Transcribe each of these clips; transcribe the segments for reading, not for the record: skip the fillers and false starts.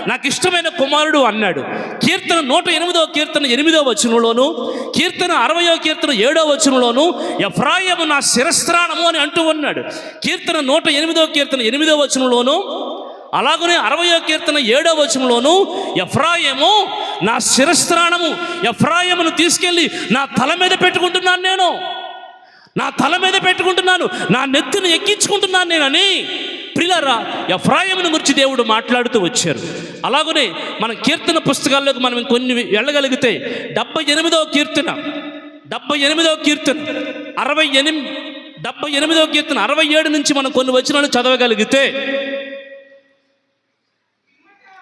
నాకు ఇష్టమైన కుమారుడు అన్నాడు. కీర్తన 108వ కీర్తన 8వ వచనంలోను, కీర్తన 60వ కీర్తన 7వ వచనంలోను ఎఫ్రాయిము నా శిరస్త్రాణము అని అంటూ ఉన్నాడు. కీర్తన 108వ కీర్తన 8వ వచనంలోను, అలాగనే 60వ కీర్తన 7వ వచనంలోను ఎఫ్రాయిము నా శిరస్త్రాణము, ఎఫ్రాయిమును తీసుకెళ్ళి నా తల మీద పెట్టుకుంటున్నాను, నేను నా తల మీద పెట్టుకుంటున్నాను, నా నెత్తిని ఎక్కించుకుంటున్నాను నేనని ప్రియులారా ఎఫ్రాయిమును గురించి దేవుడు మాట్లాడుతూ వచ్చారు. అలాగనే మన కీర్తన పుస్తకాల్లోకి మనం కొన్ని వెళ్ళగలిగితే 78వ కీర్తన 78వ కీర్తన 78వ కీర్తన 67 నుంచి మనం కొన్ని వచనాలు చదవగలిగితే,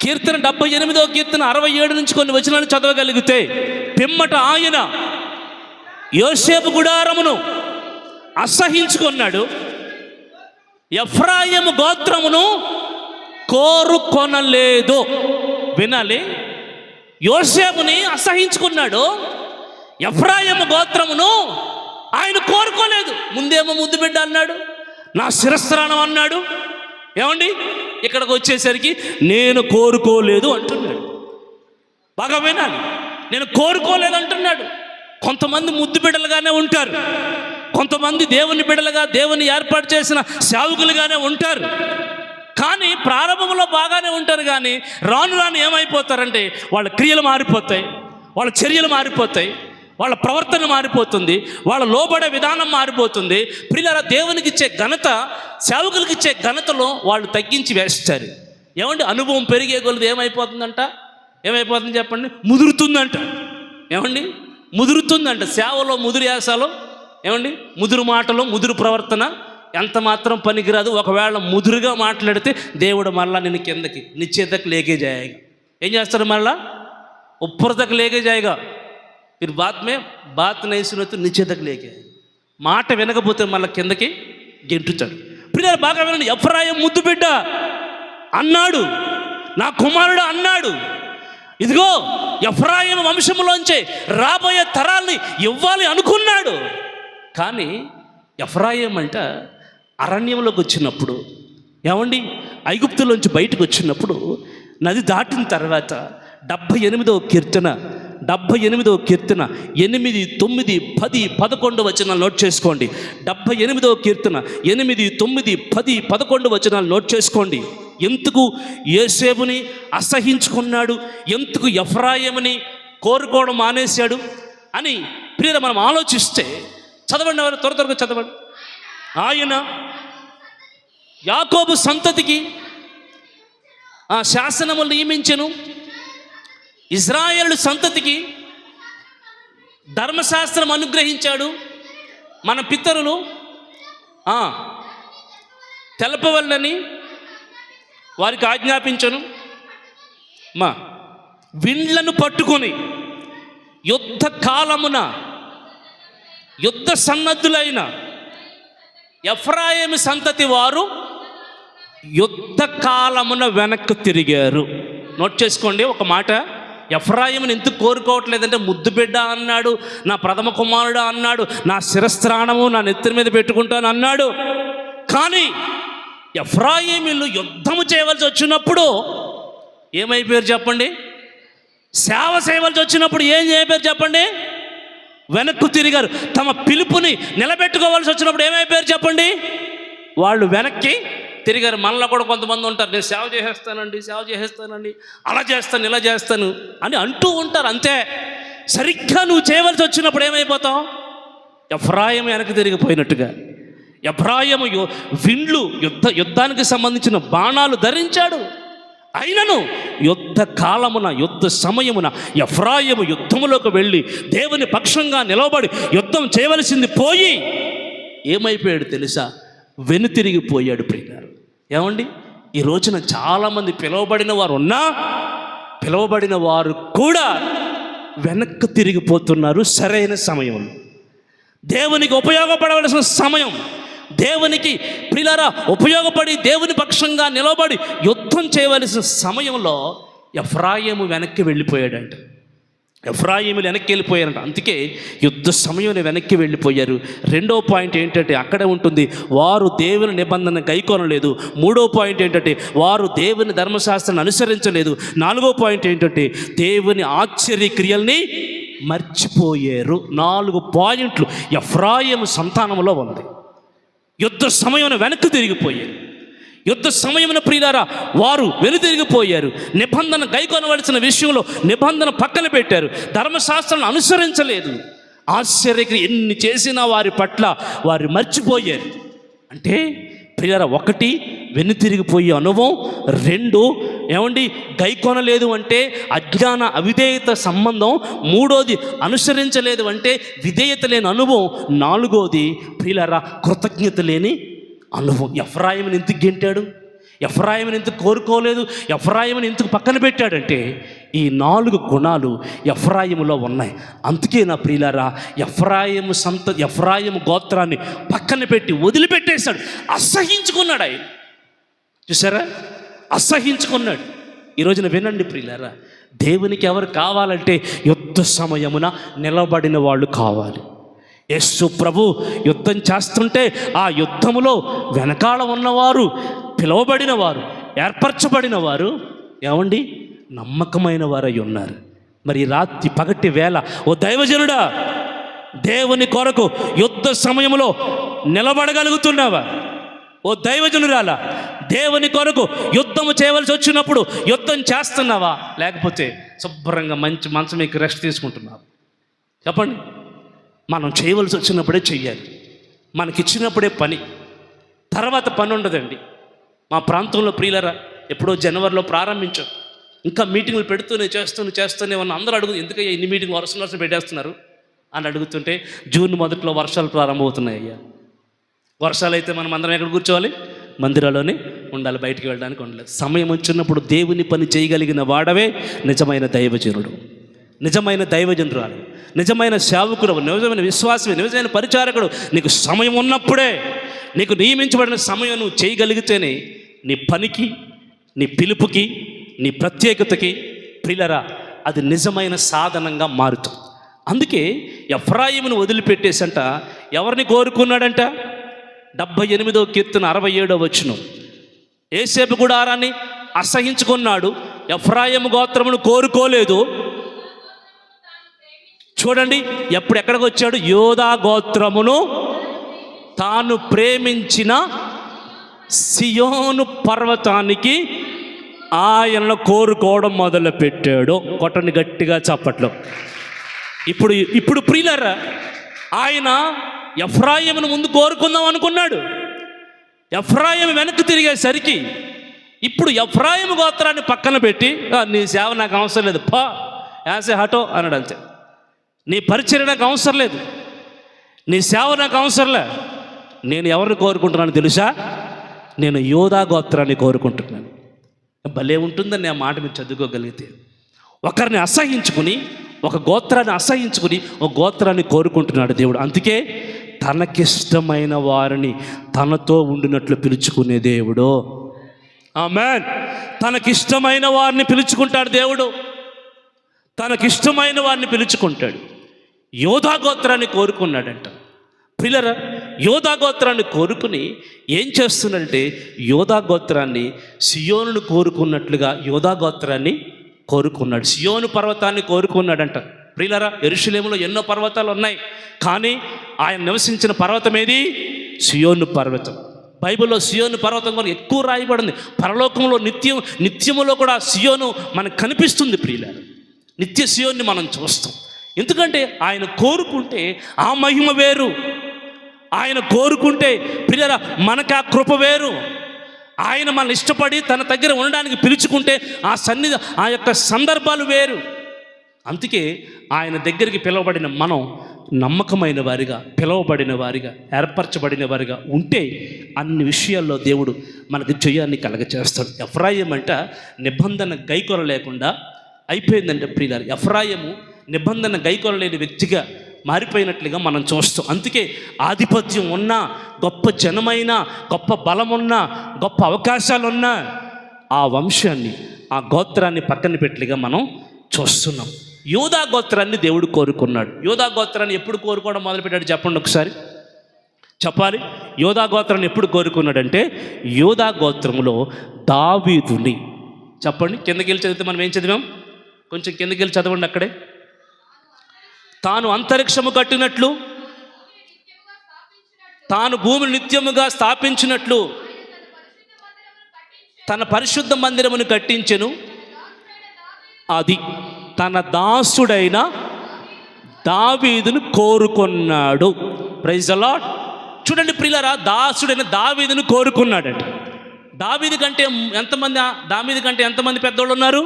కీర్తన 78వ కీర్తన 67 నుంచి కొన్ని వచనాలు చదవగలిగితే, పిమ్మట ఆయన యోసేపు గుడారమును అసహించుకున్నాడు, ఎఫ్రాయిము గోత్రమును కోరుకొనలేదు. వినాలి, యోసేపుని అసహించుకున్నాడు, ఎఫ్రాయిము గోత్రమును ఆయన కోరుకోలేదు. ముందేమో ముద్దు బిడ్డ అన్నాడు, నా శిరస్త్రాణం అన్నాడు. ఏమండి, ఇక్కడికి వచ్చేసరికి నేను కోరుకోలేదు అంటున్నాడు. బాగా వినాలి, నేను కోరుకోలేదు అంటున్నాడు. కొంతమంది ముద్దు బిడ్డలుగానే ఉంటారు, కొంతమంది దేవుని బిడ్డలుగా దేవుని ఏర్పాటు చేసిన సేవకులుగానే ఉంటారు. కానీ ప్రారంభంలో బాగానే ఉంటారు, కానీ రాను రాను ఏమైపోతారంటే వాళ్ళ క్రియలు మారిపోతాయి, వాళ్ళ చర్యలు మారిపోతాయి, వాళ్ళ ప్రవర్తన మారిపోతుంది, వాళ్ళ లోబడే విధానం మారిపోతుంది. ప్రియులారా, దేవునికి ఇచ్చే ఘనత, సేవకులకు ఇచ్చే ఘనతలో వాళ్ళు తగ్గించి వేస్తారు. ఏమండి, అనుభవం పెరిగే కొలది ఏమైపోతుందంట, ఏమైపోతుంది చెప్పండి, ముదురుతుందంట. ఏమండి, ముదురుతుందంట. సేవలో ముదురు యాసాలో, ఏమండి, ముదురు మాటలో ముదురు ప్రవర్తన ఎంత మాత్రం పనికిరాదు. ఒకవేళ ముదురుగా మాట్లాడితే దేవుడు మళ్ళా నిన్ను కిందకి నిశ్చేతకు లేకే జాయేగా. ఏం చేస్తాడు, మళ్ళా ఉప్పర్ లేకే జాయేగా. మీరు బాత్ నైసునతో నిశ్చేతకు లేకే. మాట వినకపోతే మళ్ళీ కిందకి గెంటుతాడు. ప్రియులారా, బాగా వినండి, ఎఫ్రాయిము ముద్దు బిడ్డ అన్నాడు, నా కుమారుడు అన్నాడు. ఇదిగో ఎఫ్రాయిము వంశంలోంచే రాబోయే తరాల్ని ఇవ్వాలి అనుకున్నాడు. కానీ ఎఫ్రాయిము అంట అరణ్యంలోకి వచ్చినప్పుడు, ఏమండి, ఐగుప్తులోంచి బయటకు వచ్చినప్పుడు, నది దాటిన తర్వాత 78వ కీర్తన 8, 9, 10, 11 వచనాలు నోట్ చేసుకోండి. 78వ కీర్తన 8, 9, 10, 11 వచనాలు నోట్ చేసుకోండి. ఎందుకు యోసేపుని అసహించుకున్నాడు, ఎందుకు ఎఫ్రాయిముని కోరుకోవడం మానేశాడు అని ప్రియుల మనం ఆలోచిస్తే, చదవండి, ఎవరు త్వరగా చదవండి. ఆయన యాకోబు సంతతికి ఆ శాసనములు నియమించెను, ఇజ్రాయేలు సంతతికి ధర్మశాస్త్రం అనుగ్రహించాడు. మన పితరులు తెలపవల్లని వారికి ఆజ్ఞాపించను. విండ్లను పట్టుకొని యుద్ధ కాలమున యుద్ధ సన్నద్ధులైన ఎఫ్రాయిము సంతతి వారు యుద్ధ కాలమున వెనక్కి తిరిగారు. నోట్ చేసుకోండి ఒక మాట. ఎఫ్రాయిముని ఎందుకు కోరుకోవట్లేదంటే, ముద్దు బిడ్డ అన్నాడు, నా ప్రథమ కుమారుడు అన్నాడు, నా శిరస్త్రాణము నా నెత్తిన మీద పెట్టుకుంటాను అన్నాడు. కానీ ఎఫ్రాయిమీలు యుద్ధము చేయవలసి వచ్చినప్పుడు ఏమైపోయారు చెప్పండి? సేవ చేయవలసి వచ్చినప్పుడు ఏం చేయపోయారు చెప్పండి? వెనక్కు తిరిగారు. తమ పిలుపుని నిలబెట్టుకోవాల్సి వచ్చినప్పుడు ఏమైపోయారు చెప్పండి? వాళ్ళు వెనక్కి తిరిగారు. మనలో కూడా కొంతమంది ఉంటారు, నేను సేవ చేసేస్తానండి, అలా చేస్తాను, ఇలా చేస్తాను అని అంటూ ఉంటారు. అంతే, సరిగ్గా నువ్వు చేయవలసి వచ్చినప్పుడు ఏమైపోతావు? ఎఫ్రాయిము వెనక్కి తిరిగిపోయినట్టుగా. ఎఫ్రాయిము విండ్లు యుద్ధానికి సంబంధించిన బాణాలు ధరించాడు. అయినను యుద్ధ కాలమున యుద్ధ సమయమున ఎఫ్రాయిము యుద్ధములోకి వెళ్ళి దేవుని పక్షంగా నిలబడి యుద్ధం చేయవలసింది పోయి ఏమైపోయాడు తెలుసా? వెనుతిరిగిపోయాడు. ప్రియులారు, ఏమండి, ఈ రోజున చాలామంది పిలువబడిన వారు ఉన్నా, పిలువబడిన వారు కూడా వెనక్కి తిరిగిపోతున్నారు. సరైన సమయంలో, దేవునికి ఉపయోగపడవలసిన సమయం, దేవునికి ప్రియులారా ఉపయోగపడి దేవుని పక్షంగా నిలబడి యుద్ధం చేయవలసిన సమయంలో ఎఫ్రాయిము వెనక్కి వెళ్ళిపోయాడంట. ఎఫ్రాయిములు వెనక్కి వెళ్ళిపోయారంట. అందుకే యుద్ధ సమయంలో వెనక్కి వెళ్ళిపోయారు. రెండో పాయింట్ ఏంటంటే అక్కడే ఉంటుంది, వారు దేవుని నిబంధన గైకొనలేదు. మూడో పాయింట్ ఏంటంటే వారు దేవుని ధర్మశాస్త్రాన్ని అనుసరించలేదు. నాలుగో పాయింట్ ఏంటంటే దేవుని ఆశ్చర్య క్రియల్ని మర్చిపోయారు. 4 పాయింట్లు ఎఫ్రాయిము సంతానంలో ఉంది. యుద్ధ సమయంలో వెనక్కి తిరిగిపోయారు. యుద్ధ సమయమున ప్రియులారా వారు వెనుతిరిగిపోయారు. నిబంధన గైకొనవలసిన విషయంలో నిబంధన పక్కన పెట్టారు. ధర్మశాస్త్రాన్ని అనుసరించలేదు. ఆశ్చర్యక్రియ ఎన్ని చేసినా వారి పట్ల వారు మర్చిపోయారు. అంటే ప్రియులారా, 1 వెనుతిరిగిపోయే అనుభవం, 2 ఏమండి గైకొనలేదు అంటే అజ్ఞాన అవిధేయత సంబంధం, 3వది అనుసరించలేదు అంటే విధేయత లేని అనుభవం, 4వది ప్రియులారా కృతజ్ఞత లేని అనుభవం. ఎఫ్రాయిముని ఎందుకు గెంటాడు? ఎఫ్రాయిముని ఎందుకు కోరుకోలేదు? ఎఫ్రాయిముని ఎందుకు పక్కన పెట్టాడంటే ఈ 4 గుణాలు ఎఫ్రాయిములో ఉన్నాయి. అందుకే నా ప్రియులారా ఎఫ్రాయిము గోత్రాన్ని పక్కన పెట్టి వదిలిపెట్టేశాడు. అసహించుకున్నాడు ఆయన. చూసారా, అసహించుకున్నాడు. ఈరోజున వినండి ప్రియులారా, దేవునికి ఎవరు కావాలంటే యుద్ధ సమయమున నిలబడిన వాళ్ళు కావాలి. యేసు ప్రభు యుద్ధం చేస్తుంటే ఆ యుద్ధములో వెనకాల ఉన్నవారు, పిలువబడిన వారు, ఏర్పరచబడిన వారు ఏమండి నమ్మకమైన వారై ఉన్నారు. మరి రాత్రి పగటి వేళ ఓ దైవజనుడా, దేవుని కొరకు యుద్ధ సమయంలో నిలబడగలుగుతున్నావా? ఓ దైవజనురాలా, దేవుని కొరకు యుద్ధము చేయవలసి వచ్చినప్పుడు యుద్ధం చేస్తున్నావా? లేకపోతే శుభ్రంగా మంచి మంచం మీకు రెస్ట్ తీసుకుంటున్నావా? చెప్పండి. మనం చేయవలసి వచ్చినప్పుడే చెయ్యాలి. మనకిచ్చినప్పుడే పని, తర్వాత పని ఉండదండి. మా ప్రాంతంలో ప్రియులరా ఎప్పుడో జనవరిలో ప్రారంభించాం. ఇంకా మీటింగులు పెడుతూనే చేస్తూనే ఉన్న అందరూ అడుగు, ఎందుకయ్యా ఇన్ని మీటింగ్ వరుస పెట్టేస్తున్నారు అని అడుగుతుంటే జూన్ మొదట్లో వర్షాలు ప్రారంభమవుతున్నాయి. అయ్యా వర్షాలు అయితే మనం అందరం ఎక్కడ కూర్చోవాలి? మందిరాల్లోనే ఉండాలి, బయటికి వెళ్ళడానికి ఉండలేదు. సమయం వచ్చినప్పుడు దేవుని పని చేయగలిగిన వాడవే నిజమైన దైవజనుడు, నిజమైన దైవజనురాలు, నిజమైన సేవకుడు, నిజమైన విశ్వాసమే, నిజమైన పరిచారకుడు. నీకు సమయం ఉన్నప్పుడే, నీకు నియమించబడిన సమయం నువ్వు చేయగలిగితేనే నీ పనికి, నీ పిలుపుకి, నీ ప్రత్యేకతకి ప్రియులరా అది నిజమైన సాధనంగా మారుతుంది. అందుకే ఎఫ్రాయిమును వదిలిపెట్టేసంట ఎవరిని కోరుకున్నాడంట? 78వ కీర్తన 67వ వచనం, యోసేపు గుడారాన్ని అసహించుకున్నాడు, ఎఫ్రాయిము గోత్రమును కోరుకోలేదు. చూడండి ఎక్కడికి వచ్చాడు? యోధా గోత్రమును తాను ప్రేమించిన సియోను పర్వతానికి ఆయనను కోరుకోవడం మొదలు పెట్టాడు. కొట్టని గట్టిగా చప్పట్లో. ఇప్పుడు ప్రియులారా, ఆయన ఎఫ్రాయిమును ముందు కోరుకుందాం అనుకున్నాడు. ఎఫ్రాయిము వెనక్కి తిరిగేసరికి ఇప్పుడు ఎఫ్రాయిము గోత్రాన్ని పక్కన పెట్టి నీ సేవ నాకు అవసరం లేదు, పా యాసే హటో అన్నాడు. అంతే. నీ పరిచర్య నాకు అవసరం లేదు, నీ సేవ నాకు అవసరంలే. నేను ఎవరిని కోరుకుంటున్నాను తెలుసా? నేను యోధా గోత్రాన్ని కోరుకుంటున్నాను. భలే ఉంటుందని ఆ మాట మీరు చదువుకోగలిగితే. ఒకరిని అసహించుకుని, ఒక గోత్రాన్ని అసహించుకుని ఒక గోత్రాన్ని కోరుకుంటున్నాడు దేవుడు. అందుకే తనకిష్టమైన వారిని తనతో ఉండినట్లు పిలుచుకునే దేవుడు. ఆమేన్. తనకిష్టమైన వారిని పిలుచుకుంటాడు దేవుడు. తనకిష్టమైన వారిని పిలుచుకుంటాడు. యోధా గోత్రాన్ని కోరుకున్నాడంట. పిల్లరా, యోధా గోత్రాన్ని కోరుకుని ఏం చేస్తున్నాడంటే యోధా గోత్రాన్ని సియోనును కోరుకున్నట్లుగా యోధా గోత్రాన్ని కోరుకున్నాడు. సియోను పర్వతాన్ని కోరుకున్నాడంట. ప్రియులరా, యెరూషలేములో ఎన్నో పర్వతాలు ఉన్నాయి, కానీ ఆయన నివసించిన పర్వతం ఏది? సియోను పర్వతం. బైబిల్లో సియోను పర్వతం కూడా ఎక్కువ రాయబడింది. పరలోకంలో నిత్యములో కూడా సియోను మనకు కనిపిస్తుంది. ప్రియులారా, నిత్య సియోన్ని మనం చూస్తాం. ఎందుకంటే ఆయన కోరుకుంటే ఆ మహిమ వేరు. ఆయన కోరుకుంటే ప్రియులారా మనకు ఆ కృప వేరు. ఆయన మన ఇష్టపడి తన దగ్గర ఉండడానికి పిలుచుకుంటే ఆ సన్నిధి, ఆ యొక్క సందర్భాలు వేరు. అందుకే ఆయన దగ్గరికి పిలువబడిన మనం నమ్మకమైన వారిగా, పిలువబడిన వారిగా, ఏర్పరచబడిన వారిగా ఉంటే అన్ని విషయాల్లో దేవుడు మనకు జయాన్ని కలగచేస్తాడు. ఎఫ్రాయిము అంట నిబంధన గైకొన లేకుండా అయిపోయిందంటే ప్రియులారా, ఎఫ్రాయిము నిబంధన గైకొనలేని వ్యక్తిగా మారిపోయినట్లుగా మనం చూస్తాం. అందుకే ఆధిపత్యం ఉన్నా, గొప్ప జనమైనా, గొప్ప బలమున్నా, గొప్ప అవకాశాలున్నా ఆ వంశాన్ని, ఆ గోత్రాన్ని పక్కన పెట్టిగా మనం చూస్తున్నాం. యూదా గోత్రాన్ని దేవుడు కోరుకున్నాడు. యూదా గోత్రాన్ని ఎప్పుడు కోరుకోవడం మొదలుపెట్టాడు చెప్పండి ఒకసారి, చెప్పాలి. యూదా గోత్రాన్ని ఎప్పుడు కోరుకున్నాడంటే యూదా గోత్రములో దావీదుని, చెప్పండి కిందకి వెళ్ళి చదివితే మనం ఏం చదివాం, కొంచెం కిందకి వెళ్ళి చదవండి అక్కడే. తాను అంతరిక్షము కట్టినట్లు, తాను భూమిని నిత్యముగా స్థాపించినట్లు తన పరిశుద్ధ మందిరమును కట్టించెను. అది తన దాసుడైన దావీదును కోరుకున్నాడు. Praise the Lord. చూడండి ప్రియులారా, దాసుడైన దావీదును కోరుకున్నాడంట. దావీదు కంటే ఎంతమంది పెద్దవాళ్ళు ఉన్నారు?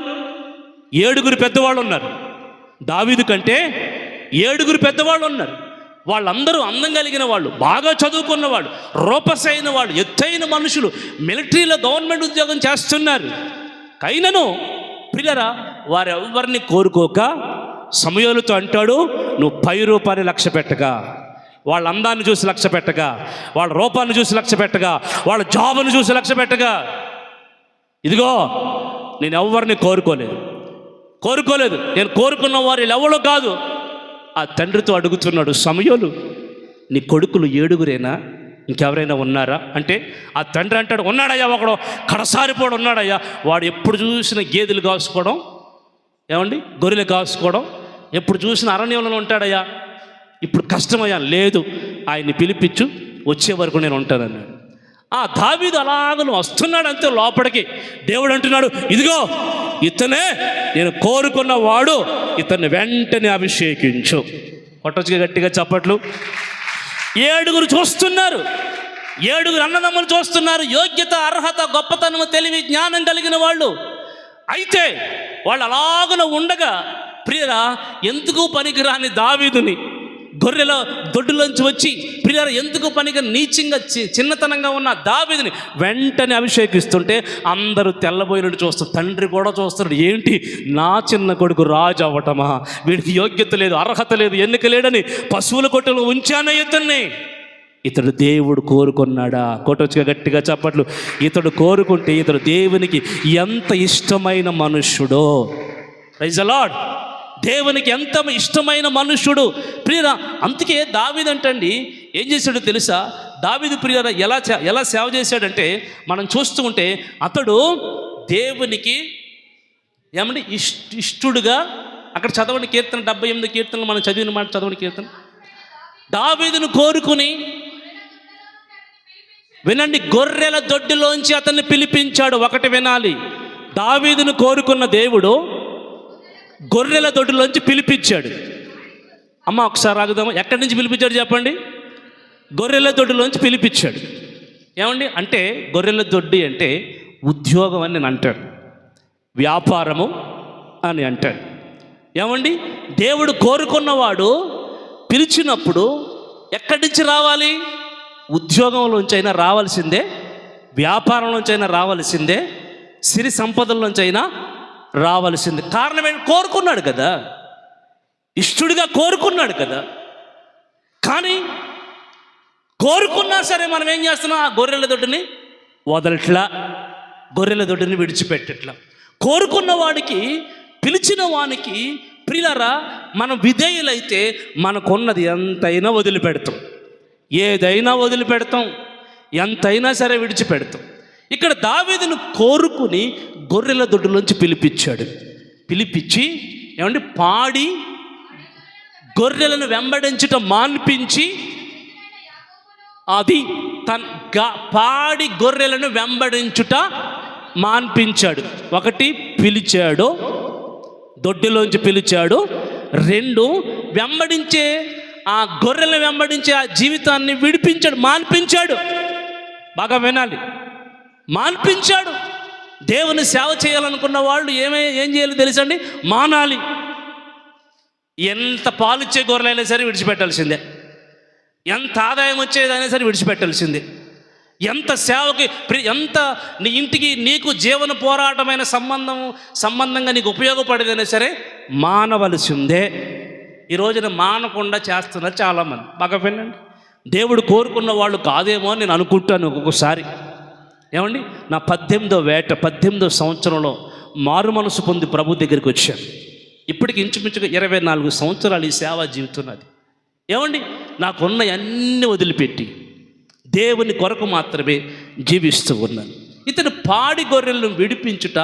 7 పెద్దవాళ్ళు ఉన్నారు. దావీదు కంటే 7 పెద్దవాళ్ళు ఉన్నారు. వాళ్ళందరూ అందం కలిగిన వాళ్ళు, బాగా చదువుకున్న వాళ్ళు, రూపసైన వాళ్ళు, ఎత్తైన మనుషులు, మిలిటరీలో గవర్నమెంట్ ఉద్యోగం చేస్తున్నారు. కైనను ప్రియులారా వారెవరిని కోరుకోక సమూయేలుతో అంటాడు, నువ్వు 10 రూపాయలు లక్ష్య పెట్టగా, వాళ్ళ అందాన్ని చూసి లక్ష్య పెట్టగా, వాళ్ళ రూపాన్ని చూసి లక్ష్య పెట్టగా, వాళ్ళ జాబును చూసి లక్ష్య పెట్టగా, ఇదిగో నేను ఎవరిని కోరుకోలేదు, నేను కోరుకున్న వారు ఎవరో కాదు. ఆ తండ్రితో అడుగుతున్నాడు, సమూయేలు నీ కొడుకులు 7 ఇంకెవరైనా ఉన్నారా అంటే, ఆ తండ్రి అంటాడు, ఉన్నాడయ్యా ఒకడు కడసారిపోడు ఉన్నాడయ్యా, వాడు ఎప్పుడు చూసిన గేదెలు కాసుకోవడం, ఏమండి గొర్రెలు కాసుకోవడం, ఎప్పుడు చూసిన అరణ్యంలో ఉంటాడయ్యా, ఇప్పుడు కష్టమయ్యా, లేదు ఆయన్ని పిలిపించు, వచ్చే వరకు నేను ఉంటానన్నాడు. ఆ దావీదు అలాగను వస్తున్నాడు అంతే లోపలికి. దేవుడు అంటున్నాడు, ఇదిగో ఇతనే నేను కోరుకున్న వాడు, ఇతన్ని వెంటనే అభిషేకించు. కొట్టొచ్చుగా గట్టిగా చప్పట్లు. 7 చూస్తున్నారు, 7 అన్నదమ్ములు చూస్తున్నారు, యోగ్యత, అర్హత, గొప్పతనము, తెలివి, జ్ఞానం కలిగిన వాళ్ళు. అయితే వాళ్ళు అలాగను ఉండగా ప్రియరా ఎందుకు పనికిరాని దావీదుని, గొర్రెల దొడ్డులోంచి వచ్చి ప్రియరా ఎందుకు పనికి నీచంగా చిన్నతనంగా ఉన్న దావీదుని వెంటనే అభిషేకిస్తుంటే అందరూ తెల్లబోయినట్టు చూస్తారు. తండ్రి కూడా చూస్తున్నాడు, ఏంటి నా చిన్న కొడుకు రాజు అవ్వటమా, వీడికి యోగ్యత లేదు, అర్హత లేదు, ఎన్నిక లేడని పశువుల కొట్టలో ఉంచానే ఇతన్ని. ఇతడు దేవుడు కోరుకున్నాడా? కొట్టొచ్చుగా గట్టిగా చప్పట్లు. ఇతడు కోరుకుంటే ఇతడు దేవునికి ఎంత ఇష్టమైన మనుష్యుడో. Praise the lord. దేవునికి ఎంత ఇష్టమైన మనుష్యుడు ప్రియరా. అందుకే దావీదు అంటండి ఏం చేశాడో తెలుసా? దావీదు ప్రియరా ఎలా సేవ చేశాడంటే మనం చూస్తూ ఉంటే అతడు దేవునికి ఏమండి ఇష్టుడుగా, అక్కడ చదవని కీర్తన 78 కీర్తనలు మనం చదివిన మాట చదవని కీర్తన. దావీదును కోరుకుని వినండి, గొర్రెల దొడ్డిలోంచి అతన్ని పిలిపించాడు. ఒకటి వినాలి, దావీదును కోరుకున్న దేవుడు గొర్రెల దొడ్డిలోంచి పిలిపించాడు. అమ్మ ఒకసారి ఆగుదామా, ఎక్కడి నుంచి పిలిపించాడు చెప్పండి? గొర్రెల దొడ్డిలోంచి పిలిపించాడు. ఏమండి అంటే గొర్రెల దొడ్డి అంటే ఉద్యోగం అని నేను అంటాడు, వ్యాపారము అని అంటాడు. ఏమండి దేవుడు కోరుకున్నవాడు పిలిచినప్పుడు ఎక్కడి నుంచి రావాలి? ఉద్యోగంలోంచి అయినా రావాల్సిందే, వ్యాపారంలోంచి అయినా రావాల్సిందే, సిరి సంపదల్లోంచి అయినా రావాల్సిందే. కారణం ఏంటి? కోరుకున్నాడు కదా, ఇష్టడుగా కోరుకున్నాడు కదా. కానీ కోరుకున్నా సరే మనం ఏం చేస్తున్నాం? ఆ గొర్రెల దొడ్డిని వదలట్లా, గొర్రెల దొడ్డిని విడిచిపెట్టట్లా. కోరుకున్న వాడికి, పిలిచిన వానికి ప్రియులారా మనం విధేయులైతే మనకున్నది ఎంతైనా వదిలిపెడతాం, ఏదైనా వదిలిపెడతాం, ఎంతైనా సరే విడిచిపెడతాం. ఇక్కడ దావీదును కోరుకుని గొర్రెల దొడ్డులోంచి పిలిపించాడు. పిలిపించి ఏమంటే పాడి గొర్రెలను వెంబడించటం మాన్పించి, అది పాడి గొర్రెలను వెంబడించుట మాన్పించాడు. ఒకటి పిలిచాడు, దొడ్డిలోంచి పిలిచాడు. 2 వెంబడించే ఆ గొర్రెలను వెంబడించే ఆ జీవితాన్ని విడిపించాడు, మాన్పించాడు. బాగా వినాలి, మాన్పించాడు. దేవుని సేవ చేయాలనుకున్న వాళ్ళు ఏం చేయాలి తెలుసండి? మానాలి. ఎంత పాలిచ్చే గొర్రెలైనా సరే విడిచిపెట్టాల్సిందే, ఎంత ఆదాయం వచ్చేదైనా సరే విడిచిపెట్టాల్సిందే, ఎంత సేవకి ఎంత నీ ఇంటికి నీకు జీవన పోరాటమైన సంబంధంగా నీకు ఉపయోగపడేదైనా సరే మానవలసిందే. ఈ రోజున మానకుండా చేస్తున్నారు చాలామంది. బాగా వినండి, దేవుడు కోరుకున్న వాళ్ళు కాదేమో అని నేను అనుకుంటాను ఒక్కొక్కసారి. ఏమండి నా 18వ సంవత్సరంలో మారు మనసు పొంది ప్రభు దగ్గరికి వచ్చాను. ఇప్పటికి ఇంచుమించుగా 24 సంవత్సరాలు ఈ సేవా జీవితం నాది. ఏమండి, నాకున్న అన్నీ వదిలిపెట్టి దేవుని కొరకు మాత్రమే జీవిస్తూ ఉన్నాను. ఇతను పాడి గొర్రెలను విడిపించుట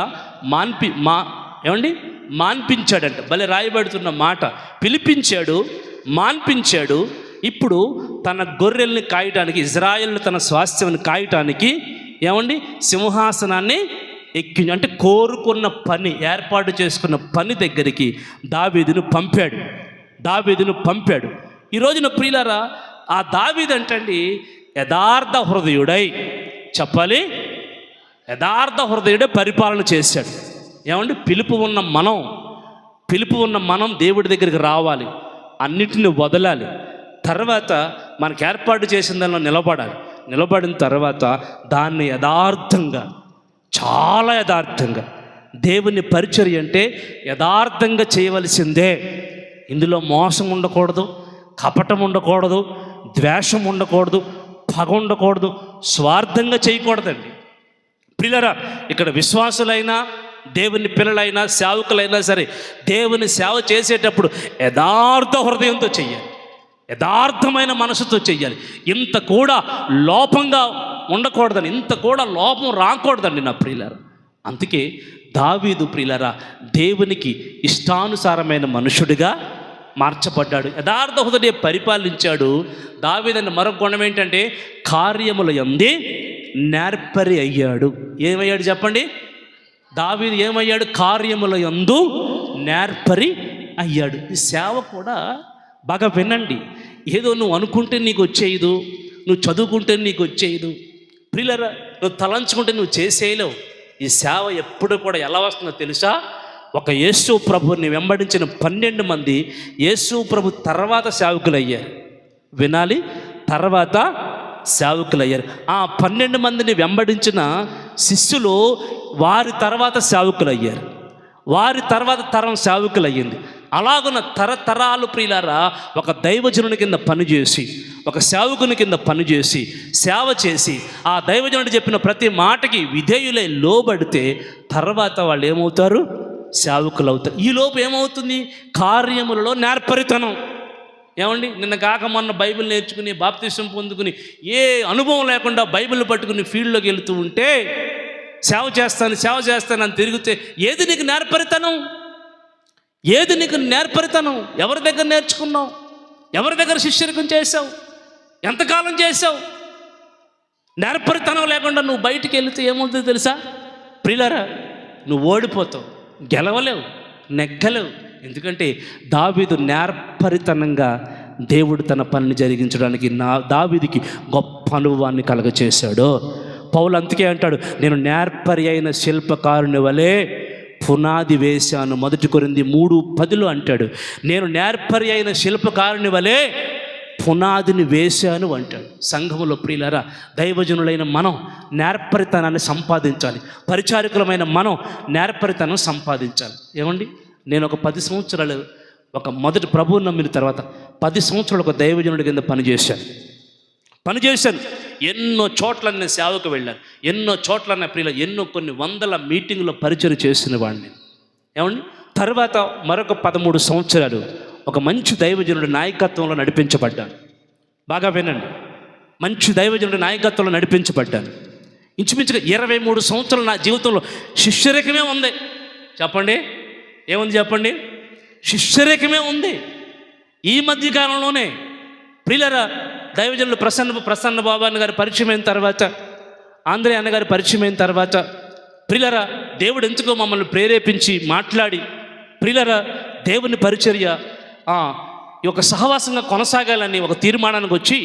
మాన్పించాడంట. భలే రాయబడుతున్న మాట. పిలిపించాడు, మాన్పించాడు. ఇప్పుడు తన గొర్రెల్ని కాయటానికి, ఇజ్రాయేల్ని తన స్వాస్థ్యాన్ని కాయటానికి సింహాసనాన్ని ఎక్కించి, అంటే కోరుకున్న పని, ఏర్పాటు చేసుకున్న పని దగ్గరికి దావీదును పంపాడు. ఈ రోజున ప్రియులారా, ఆ దావీదు అంటండి యథార్థ హృదయుడై, చెప్పాలి, యథార్థ హృదయుడే పరిపాలన చేశాడు. పిలుపు ఉన్న మనం దేవుడి దగ్గరికి రావాలి, అన్నిటిని వదలాలి, తర్వాత మనకు ఏర్పాటు చేసిన దానిలో నిలబడిన తర్వాత దాన్ని యథార్థంగా, చాలా యథార్థంగా, దేవుని పరిచర్య అంటే యథార్థంగా చేయవలసిందే. ఇందులో మోసం ఉండకూడదు, కపటం ఉండకూడదు, ద్వేషం ఉండకూడదు, పగ ఉండకూడదు, స్వార్థంగా చేయకూడదండి. ప్రియులారా, ఇక్కడ విశ్వాసులైనా, దేవుని పిల్లలైనా, సేవకులైనా సరే దేవుని సేవ చేసేటప్పుడు యథార్థ హృదయంతో చెయ్యాలి, యథార్థమైన మనసుతో చెయ్యాలి. ఇంత కూడా లోపంగా ఉండకూడదని, ఇంత కూడా లోపం రాకూడదండి నా ప్రియులారా. అందుకే దావీదు ప్రియులారా దేవునికి ఇష్టానుసారమైన మనుషుడిగా మార్చబడ్డాడు, యథార్థ హృదయ పరిపాలించాడు. దావీదు మరొక గుణం ఏంటంటే కార్యముల యందు నేర్పరి అయ్యాడు. ఏమయ్యాడు చెప్పండి? దావీదు ఏమయ్యాడు? కార్యముల యందు నేర్పరి అయ్యాడు. ఈ సేవ కూడా బాగా వినండి. ఏదో నువ్వు అనుకుంటే నీకు వచ్చేయదు, నువ్వు చదువుకుంటే నీకు వచ్చేయదు ప్రియులారా, నువ్వు తలంచుకుంటే నువ్వు చేసేయలేవు. ఈ సేవ ఎప్పుడు కూడా ఎలా వస్తుందో తెలుసా? ఒక యేసు ప్రభుని వెంబడించిన 12 మంది యేసు ప్రభు తర్వాత సేవకులు అయ్యారు. వినాలి, తర్వాత సేవకులు అయ్యారు. ఆ 12 మందిని వెంబడించిన శిష్యులు వారి తర్వాత సేవకులు అయ్యారు, వారి తర్వాత తరం సేవకులు అయ్యింది. అలాగున్న తరతరాలు ప్రియులారా ఒక దైవజనుని కింద పనిచేసి, ఒక సేవకుని కింద పనిచేసి, సేవ చేసి, ఆ దైవజనుడు చెప్పిన ప్రతి మాటకి విధేయులై లోబడితే తర్వాత వాళ్ళు ఏమవుతారు? సేవకులు అవుతారు. ఈ లోపు ఏమవుతుంది? కార్యములలో నేర్పరితనం. నిన్న కాక మొన్న బైబిల్ నేర్చుకుని బాప్తిసం పొందుకుని ఏ అనుభవం లేకుండా బైబిల్ పట్టుకుని ఫీల్డ్లోకి వెళుతూ ఉంటే సేవ చేస్తానని తిరిగితే ఏది నీకు నేర్పరితనం? ఎవరి దగ్గర నేర్చుకున్నావు? ఎవరి దగ్గర శిష్యరికం చేసావు? ఎంతకాలం చేసావు? నేర్పరితనం లేకుండా నువ్వు బయటికి వెళితే ఏమవుతుందో తెలుసా ప్రియులారా? నువ్వు ఓడిపోతావు, గెలవలేవు, నెగ్గలేవు. ఎందుకంటే దావీదు నేర్పరితనంగా దేవుడు తన పనిని జరిగించడానికి దావీదుకి గొప్ప అనుభవాన్ని కలగచేశాడు. పౌలు అందుకే అంటాడు, నేను నేర్పరి అయిన శిల్పకారుని వలె పునాది వేశాను. 1 కొరింథీ 3:10 అంటాడు, నేను నేర్పరి అయిన శిల్పకారుని వలె పునాదిని వేశాను అంటాడు. సంఘములో ప్రియులారా దైవజనులైన మనం నేర్పరితనాన్ని సంపాదించాలి, పరిచారకులమైన మనం నేర్పరితనం సంపాదించాలి. నేను ఒక 10 సంవత్సరాలు మొదటి ప్రభువుని నమ్మిన తర్వాత 10 సంవత్సరాలు ఒక దైవజనుడి కింద పనిచేశాను. ఎన్నో చోట్ల నేను సేవకు వెళ్ళాను, ఎన్నో చోట్ల నా ప్రియుల కొన్ని వందల మీటింగులో పరిచయం చేసిన వాడిని. తర్వాత మరొక 13 సంవత్సరాలు ఒక మంచి దైవజనుడి నాయకత్వంలో నడిపించబడ్డాను. బాగా వినండి, మంచి దైవజనుడి నాయకత్వంలో నడిపించబడ్డాను. ఇంచుమించుగా 23 సంవత్సరాలు నా జీవితంలో శిష్యరికమే ఉంది. చెప్పండి, ఏముంది చెప్పండి? శిష్యరికమే ఉంది. ఈ మధ్యకాలంలోనే ప్రియులారా దైవజనులు ప్రసన్న బాబాన్న గారి పరిచయం అయిన తర్వాత, ఆంధ్రే అన్నగారి పరిచయం అయిన తర్వాత ప్రియులారా దేవుడు ఎందుకో మమ్మల్ని ప్రేరేపించి మాట్లాడి ప్రియులారా దేవుని పరిచర్య ఈ ఒక సహవాసంగా కొనసాగాలని ఒక తీర్మానానికి వచ్చి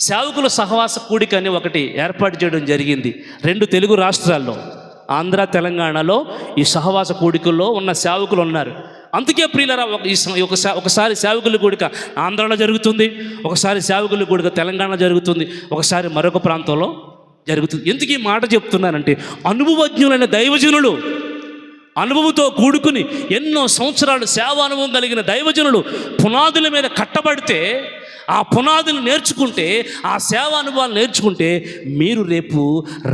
సేవకుల సహవాస కూడిక అని ఒకటి ఏర్పాటు చేయడం జరిగింది. 2 తెలుగు రాష్ట్రాల్లో, ఆంధ్ర తెలంగాణలో ఈ సహవాస కూడికల్లో ఉన్న సేవకులు ఉన్నారు. అందుకే ప్రియులారా ఒకసారి సేవకుల కూడిక ఆంధ్రాలో జరుగుతుంది, ఒకసారి సేవకుల కూడిక తెలంగాణ జరుగుతుంది, ఒకసారి మరొక ప్రాంతంలో జరుగుతుంది. ఎందుకు ఈ మాట చెప్తున్నానంటే అనుభవజ్ఞులైన దైవజనులు, అనుభవంతో కూడుకుని ఎన్నో సంవత్సరాలు సేవానుభవం కలిగిన దైవజనులు పునాదుల మీద కట్టబడితే, ఆ పునాదులు నేర్చుకుంటే, ఆ సేవా అనుభవాలు నేర్చుకుంటే మీరు రేపు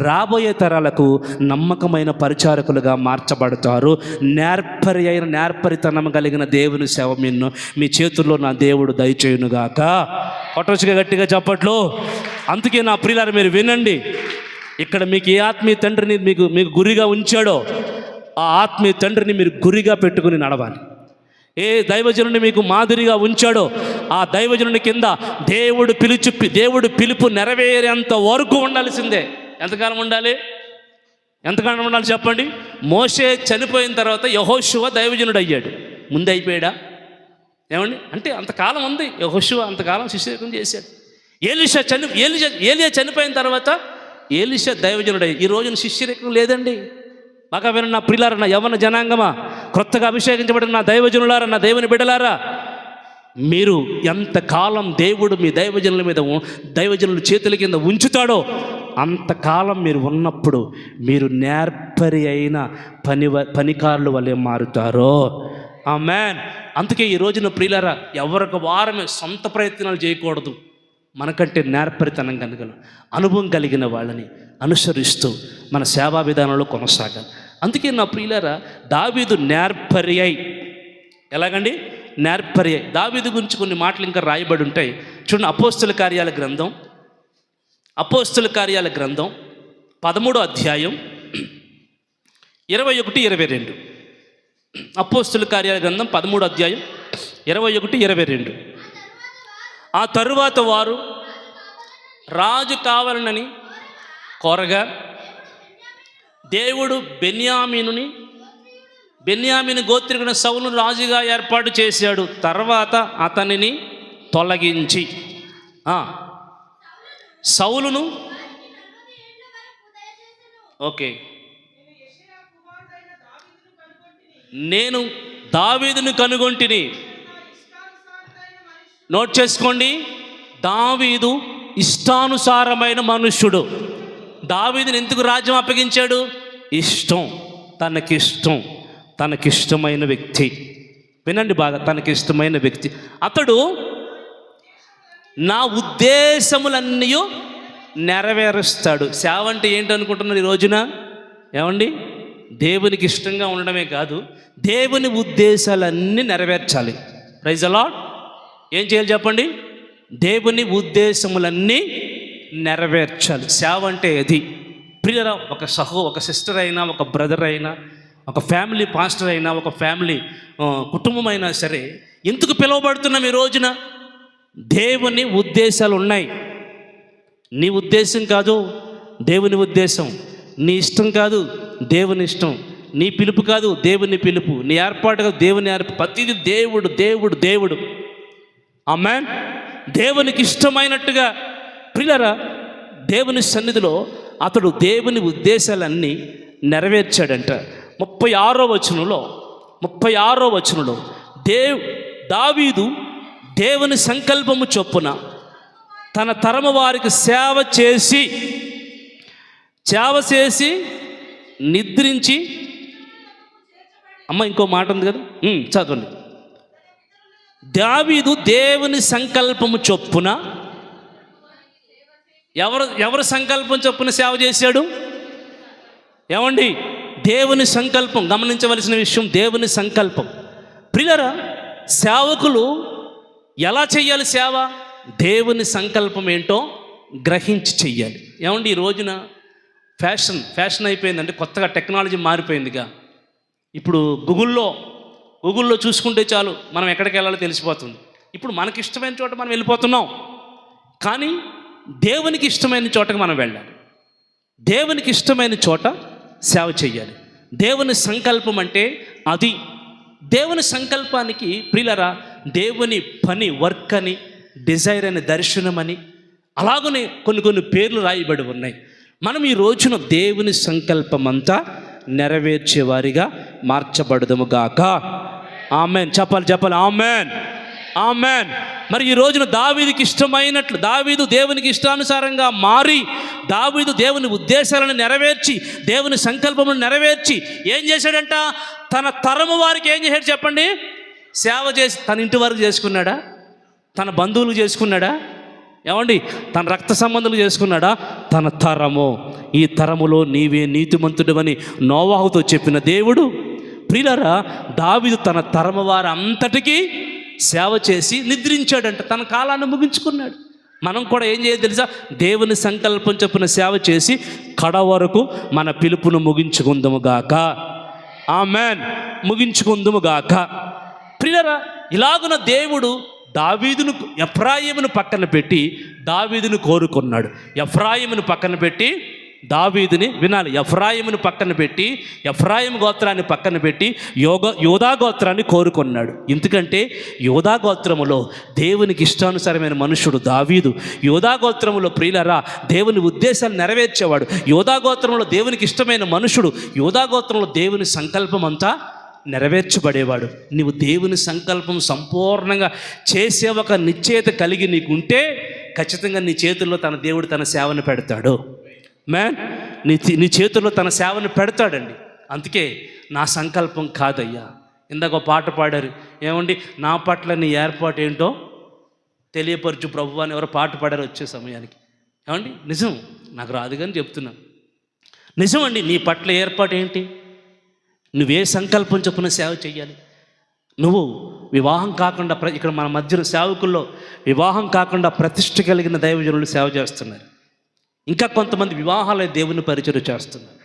రాబోయే తరాలకు నమ్మకమైన పరిచారకులుగా మార్చబడతారు. నేర్పరితనం కలిగిన దేవుని సేవ మీ చేతుల్లో నా దేవుడు దయచేయునుగాక. కొట్టొచ్చుగా గట్టిగా చప్పట్లు. అందుకే నా ప్రియులారా మీరు వినండి, ఇక్కడ మీకు ఏ ఆత్మీయ తండ్రిని మీకు గురిగా ఉంచాడో ఆ ఆత్మీయ తండ్రిని మీరు గురిగా పెట్టుకుని నడవాలి. ఏ దైవజనుని మీకు మాదిరిగా ఉంచాడో ఆ దైవజనుని కింద దేవుడు పిలుపు నెరవేరేంత వరకు ఉండాల్సిందే. ఎంతకాలం ఉండాలి? చెప్పండి. మోషే చనిపోయిన తర్వాత యెహోషువ దైవజనుడు అయ్యాడు. ముందు అయిపోయాడా? ఏమండి? అంటే అంతకాలం ఉంది. యెహోషువ అంతకాలం శిష్యరికం చేశాడు. ఏలియా చనిపోయిన తర్వాత ఎలీషా దైవజనుడు అయ్యాడు. ఈ రోజున శిష్యరికం లేదండి. బాగా విన్న నా ప్రియులారా, నా యవ్వన జనాంగమా, క్రొత్తగా అభిషేకించబడిన నా దైవజనులారా, నా దేవుని బిడ్డలారా, మీరు ఎంతకాలం దేవుడు మీ దైవజనుల చేతుల కింద ఉంచుతాడో అంతకాలం మీరు ఉన్నప్పుడు మీరు నేర్పరి అయిన పనికారుల వల్లే మారుతారో. ఆమేన్. అందుకే ఈ రోజున ప్రియులారా, ఎవరికి వారమే సొంత ప్రయత్నాలు చేయకూడదు. మనకంటే నేర్పరితనం కలిగిన అనుభవం కలిగిన వాళ్ళని అనుసరిస్తూ మన సేవా విధానంలో కొనసాగాలి. అందుకే నా ప్రియులారా, దావీదు నేర్పరి అయి, ఎలాగండి? నేర్పరి అయి. దావీదు గురించి కొన్ని మాటలు ఇంకా రాయబడి ఉంటాయి. చూడండి, అపోస్తుల కార్యాల గ్రంథం 13వ అధ్యాయం 21-22. అపోస్తుల కార్యాల గ్రంథం 13వ అధ్యాయం 21-22. ఆ తరువాత వారు రాజు కావాలనని కోరగా దేవుడు బెన్యామీను గోత్రికుని సౌలును రాజుగా ఏర్పాటు చేశాడు. తర్వాత అతనిని తొలగించి సౌలును నేను దావీదును కనుగొంటిని. నోట్ చేసుకోండి, దావీదు ఇష్టానుసారమైన మనుష్యుడు. దావీదుని ఎందుకు రాజ్యం అప్పగించాడు? తనకిష్టమైన వ్యక్తి. వినండి బాగా, తనకిష్టమైన వ్యక్తి. అతడు నా ఉద్దేశములన్నీ నెరవేరుస్తాడు. సేవ అంటే ఏంటనుకుంటున్నారు ఈ రోజున? ఏమండి? దేవునికి ఇష్టంగా ఉండడమే కాదు, దేవుని ఉద్దేశాలన్నీ నెరవేర్చాలి. Praise the Lord. ఏం చేయాలి చెప్పండి? దేవుని ఉద్దేశములన్నీ నెరవేర్చాలి. సేవ అంటే అది. ప్రియరా, ఒక సిస్టర్ అయినా, ఒక బ్రదర్ అయినా, ఒక ఫ్యామిలీ పాస్టర్ అయినా, ఒక ఫ్యామిలీ కుటుంబం అయినా సరే, ఎందుకు పిలువబడుతున్నాం ఈ రోజున? దేవుని ఉద్దేశాలు ఉన్నాయి. నీ ఉద్దేశం కాదు దేవుని ఉద్దేశం, నీ ఇష్టం కాదు దేవుని ఇష్టం, నీ పిలుపు కాదు దేవుని పిలుపు, నీ ఏర్పాటు కాదు దేవుని ఏర్పాటు. ప్రతిదీ దేవుడు. ఆమేన్. దేవునికి ఇష్టమైనట్టుగా ప్రియులారా, దేవుని సన్నిధిలో అతడు దేవుని ఉద్దేశాలన్నీ నెరవేర్చాడంట. 36వ వచనంలో దావీదు దేవుని సంకల్పము చొప్పున తన తరము వారికి సేవ చేసి నిద్రించి, ఇంకో మాట ఉంది కదా, చదవండి. దావీదు దేవుని సంకల్పము చొప్పున, ఎవరు సంకల్పం చొప్పున సేవ చేశాడు? ఏమండి? దేవుని సంకల్పం. గమనించవలసిన విషయం, దేవుని సంకల్పం. ప్రియులారా, సేవకులు ఎలా చెయ్యాలి సేవ? దేవుని సంకల్పం ఏంటో గ్రహించి చెయ్యాలి. ఏమండి? ఈ రోజున ఫ్యాషన్ అయిపోయిందండి. కొత్తగా టెక్నాలజీ మారిపోయిందిగా. ఇప్పుడు గూగుల్లో చూసుకుంటే చాలు, మనం ఎక్కడికి వెళ్ళాలో తెలిసిపోతుంది. ఇప్పుడు మనకి ఇష్టమైన చోట మనం వెళ్ళిపోతున్నాం, కానీ దేవునికి ఇష్టమైన చోటకి మనం వెళ్ళాలి. దేవునికి ఇష్టమైన చోట సేవ చెయ్యాలి. దేవుని సంకల్పం అంటే అది. దేవుని సంకల్పానికి ప్రియులారా, దేవుని పని, వర్క్ అని, డిజైర్ అని, దర్శనం అని, అలాగనే కొన్ని పేర్లు రాయబడి ఉన్నాయి. మనం ఈ రోజున దేవుని సంకల్పం అంతా నెరవేర్చేవారిగా మార్చబడదుము గాక. ఆమెన్. చెప్పాలి ఆమెన్. ఆమేన్. మరి ఈ రోజున దావీదుకి ఇష్టమైనట్లు దావీదు దేవునికి ఇష్టానుసారంగా మారి దావీదు దేవుని ఉద్దేశాలను నెరవేర్చి దేవుని సంకల్పమును నెరవేర్చి ఏం చేశాడంట? తన తరము వారికి ఏం చేశాడు చెప్పండి? సేవ చేసి తన ఇంటి వరకు చేసుకున్నాడా? తన బంధువులు చేసుకున్నాడా? ఏమండి, తన రక్త సంబంధులు చేసుకున్నాడా? తన తరము, ఈ తరములో నీవే నీతిమంతుడవని నోవాహుతో చెప్పిన దేవుడు. ప్రియులారా, దావీదు తన తరము వారి అంతటికీ సేవ చేసి నిద్రించాడంట, తన కాలాన్ని ముగించుకున్నాడు. మనం కూడా ఏం చేయాలి తెలుసా? దేవుని సంకల్పం చొప్పున సేవ చేసి కడ వరకు మన పిలుపును ముగించుకుందుముగాక. ఆమేన్. ముగించుకుందుముగాక. ప్రియులారా, ఇలాగున దేవుడు దావీదును ఎఫ్రాయిమును పక్కన పెట్టి దావీదును కోరుకున్నాడు. ఎఫ్రాయిమును పక్కన పెట్టి దావీదుని వినాలి. ఎఫ్రాయిమును పక్కన పెట్టి ఎఫ్రాయిము గోత్రాన్ని పక్కన పెట్టి యోధా గోత్రాన్ని కోరుకున్నాడు. ఎందుకంటే యోధా గోత్రములో దేవునికి ఇష్టానుసారమైన మనుషుడు దావీదు. యోధా గోత్రములో ప్రియులరా దేవుని ఉద్దేశాలు నెరవేర్చేవాడు. యోధా గోత్రంలో దేవునికి ఇష్టమైన మనుషుడు. యోధా గోత్రంలో దేవుని సంకల్పం అంతా నెరవేర్చబడేవాడు. నీవు దేవుని సంకల్పం సంపూర్ణంగా చేసే ఒక నిశ్చయత కలిగి నీకుంటే ఖచ్చితంగా నీ చేతుల్లో తన దేవుడు తన సేవను పెడతాడు. మ్యాన్, నీ చేతుల్లో తన సేవను పెడతాడండి. అందుకే నా సంకల్పం కాదయ్యా. ఇందాక పాట పాడారు, ఏమండి, నా పట్ల నీ ఏర్పాటు ఏంటో తెలియపరచు ప్రభువా అని ఎవరో పాట పాడారు వచ్చే సమయానికి. ఏమండి, నిజం, నాకు రాదు కానీ చెప్తున్నాను. నిజం అండి, నీ పట్ల ఏర్పాటు ఏంటి? నువ్వే సంకల్పం చొప్పున సేవ చేయాలి. నువ్వు వివాహం కాకుండా ఇక్కడ మన మధ్యన సేవకుల్లో వివాహం కాకుండా ప్రతిష్ఠ కలిగిన దైవజనులు సేవ చేస్తున్నారు. ఇంకా కొంతమంది వివాహాలే దేవుని పరిచయం చేస్తున్నారు.